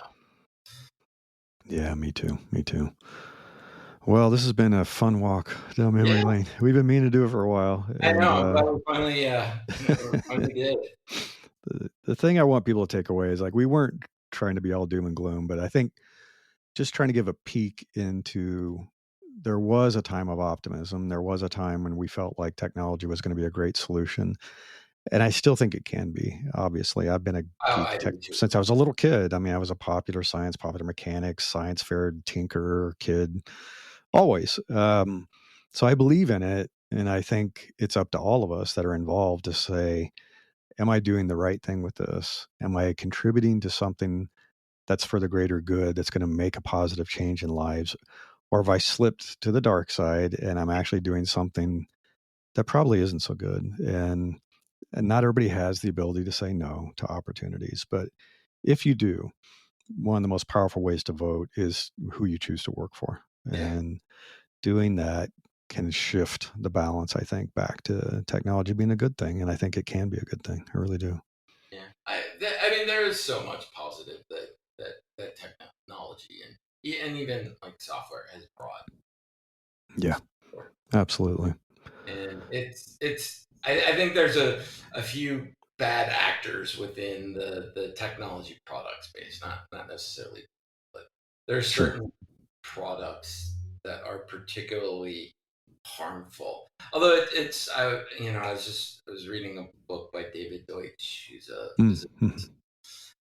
Yeah. Me too. Me too. Well, this has been a fun walk down Yeah, memory lane. We've been meaning to do it for a while, I and know. I'm glad we finally we finally did. the thing I want people to take away is like we weren't trying to be all doom and gloom, but I think just trying to give a peek into there was a time of optimism. There was a time when we felt like technology was going to be a great solution, and I still think it can be. Obviously, I've been a Oh, geek I tech do too. since I was a little kid. I mean, I was a popular science, popular mechanics, science fair tinkerer kid, always. So I believe in it, and I think it's up to all of us that are involved to say, "Am I doing the right thing with this? Am I contributing to something that's for the greater good? That's going to make a positive change in lives?" Or have I slipped to the dark side and I'm actually doing something that probably isn't so good? And not everybody has the ability to say no to opportunities, but if you do, one of the most powerful ways to vote is who you choose to work for. Yeah, And doing that can shift the balance, I think, back to technology being a good thing. And I think it can be a good thing. I really do. yeah. I mean, there is so much positive that technology and even like software has brought. Yeah, absolutely. And I think there's a few bad actors within the technology product space, not necessarily, but there are Sure. certain products that are particularly harmful. Although it's I was reading a book by David Deutsch, who's a Mm-hmm. physicist.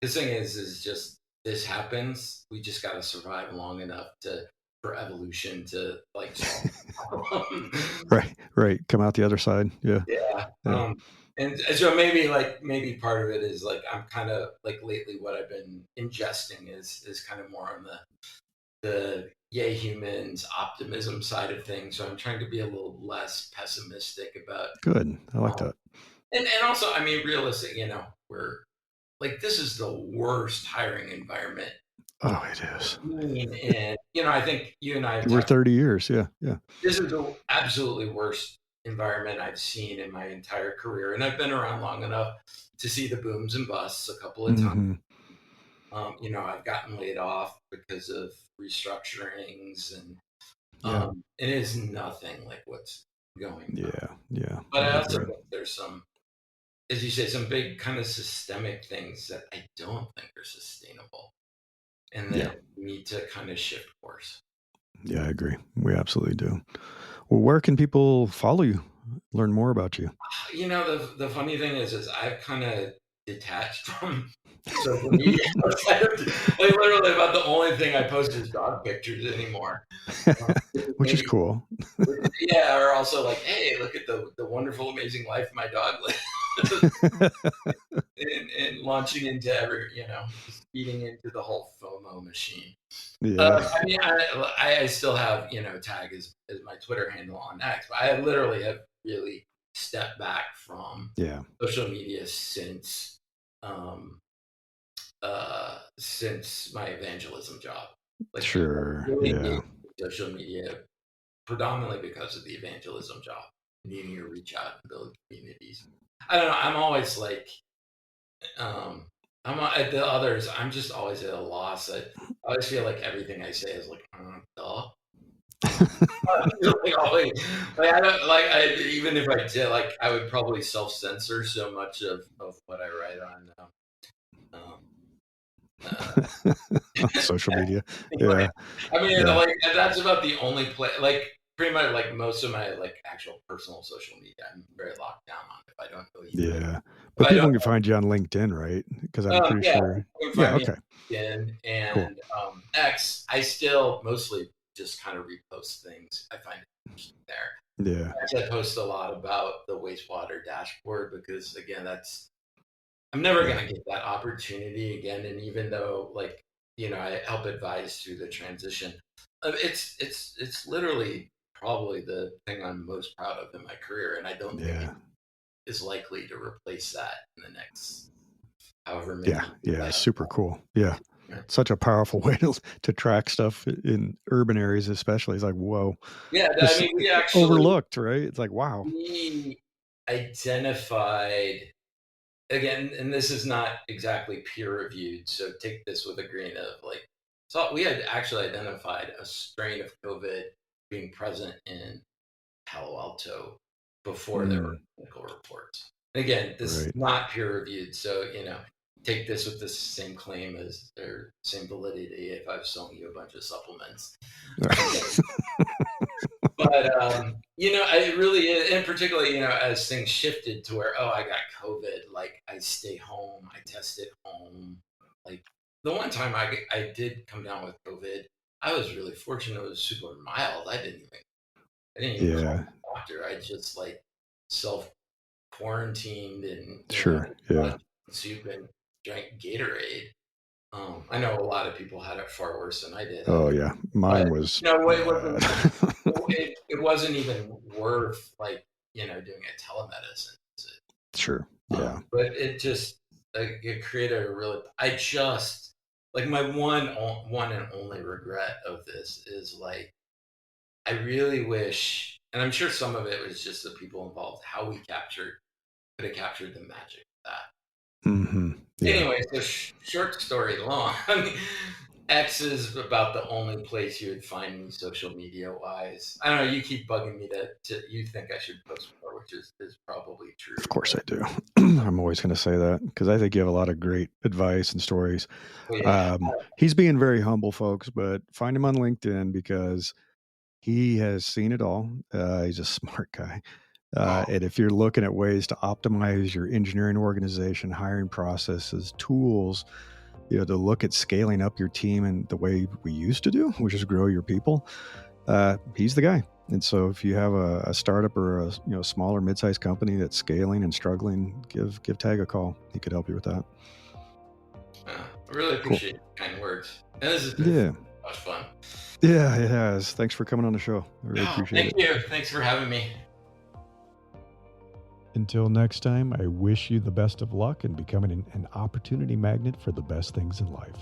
His thing is just this happens. We just got to survive long enough to for evolution to like solve the problem. Right. Right. Come out the other side. Yeah. Yeah. Yeah. And so maybe part of it is like I'm kind of like lately what I've been ingesting is kind of more on the yay humans optimism side of things. So I'm trying to be a little less pessimistic about Good. I like um, that. and also I mean realistic, we're like this is the worst hiring environment Oh, it is. seen in I think you and I have We're talked. 30 years. Yeah. Yeah. This is the absolutely worst environment I've seen in my entire career, and I've been around long enough to see the booms and busts a couple of times. Mm-hmm. I've gotten laid off because of restructurings, and Yeah. it is nothing like what's going on. Yeah. Yeah. But I I also agree. think there's some, as you say, some big kind of systemic things that I don't think are sustainable, and Yeah. that need to kind of shift course. Yeah. I agree. We absolutely do. Well, where can people follow you, learn more about you? The funny thing is I've kind of detached from social media. Like literally, about the only thing I post is dog pictures anymore. Which is Maybe, cool. yeah, or also like, hey, look at the wonderful, amazing life my dog lives, and launching into just feeding into the whole FOMO machine. Yeah. I mean, I still have tag as my Twitter handle on X, but I literally have really stepped back from Yeah. social media since my evangelism job. Like I Sure. really Yeah. engaged with social media predominantly because of the evangelism job, needing to reach out and build communities. I don't know. I'm always like, at the others. I'm just always at a loss. I always feel like everything I say is like, duh. Like, always, like I don't like I even if I did like I would probably self censor so much of what I write on um, uh, Social media. anyway, Yeah. I mean Yeah. like that's about the only play like pretty much like most of my like actual personal social media I'm very locked down on if I don't know either Yeah. if But I don't people can find you on LinkedIn, right? Because I'm pretty yeah sure. you can Yeah. find me Okay. on LinkedIn Cool. and X I still mostly just kind of repost things I find interesting there. Yeah. I post a lot about the wastewater dashboard because again, I'm never Yeah. gonna get that opportunity again. And even though I help advise through the transition, it's literally probably the thing I'm most proud of in my career, and I don't think it Yeah. is likely to replace that in the next however Yeah. many years I Yeah. have. Super cool. Yeah. Right? Such a powerful way to track stuff in urban areas, especially. It's like, whoa, Yeah, I just mean, we actually overlooked, right? It's like, wow. we identified again, and this is not exactly peer reviewed, so take this with a grain of so we had actually identified a strain of COVID being present in Palo Alto before there were Mm, clinical reports. And again, this is right. not peer reviewed, so take this with the same claim as or same validity if I was selling you a bunch of supplements. But I really, and particularly, as things shifted to where, oh, I got COVID, like I stay home, I test at home. Like the one time I did come down with COVID, I was really fortunate. It was super mild. I didn't even call Yeah. the doctor. I just like self quarantined and Sure. Yeah. soup and drank Gatorade. I know a lot of people had it far worse than I did. Oh, yeah. But Mine was it wasn't bad. it wasn't even worth doing a telemedicine visit. Sure. Yeah. But it just it created a really I just like my one and only regret of this is like I really wish, and I'm sure some of it was just the people involved, how we could have captured the magic of that. Yeah. Anyway, so short story long. X is about the only place you would find me social media wise. I don't know. You keep bugging me to you think I should post more, which is probably Of true. course I But do. I'm always going to say that because I think you have a lot of great advice and stories. well, yeah, He's being very humble, folks, but find him on LinkedIn because he has seen it all. He's a smart guy. oh, And if you're looking at ways to optimize your engineering organization, hiring processes, tools, to look at scaling up your team and the way we used to do, which is grow your people, he's the guy. And so if you have a startup or a smaller mid-sized company that's scaling and struggling, give Tag a call. He could help you with that. I really Cool. appreciate the kind words. And this has been so Yeah. much fun. Yeah, it has. Thanks for coming on the show. I really Oh, appreciate thank it. you. Thanks for having me. Until next time, I wish you the best of luck in becoming an opportunity magnet for the best things in life.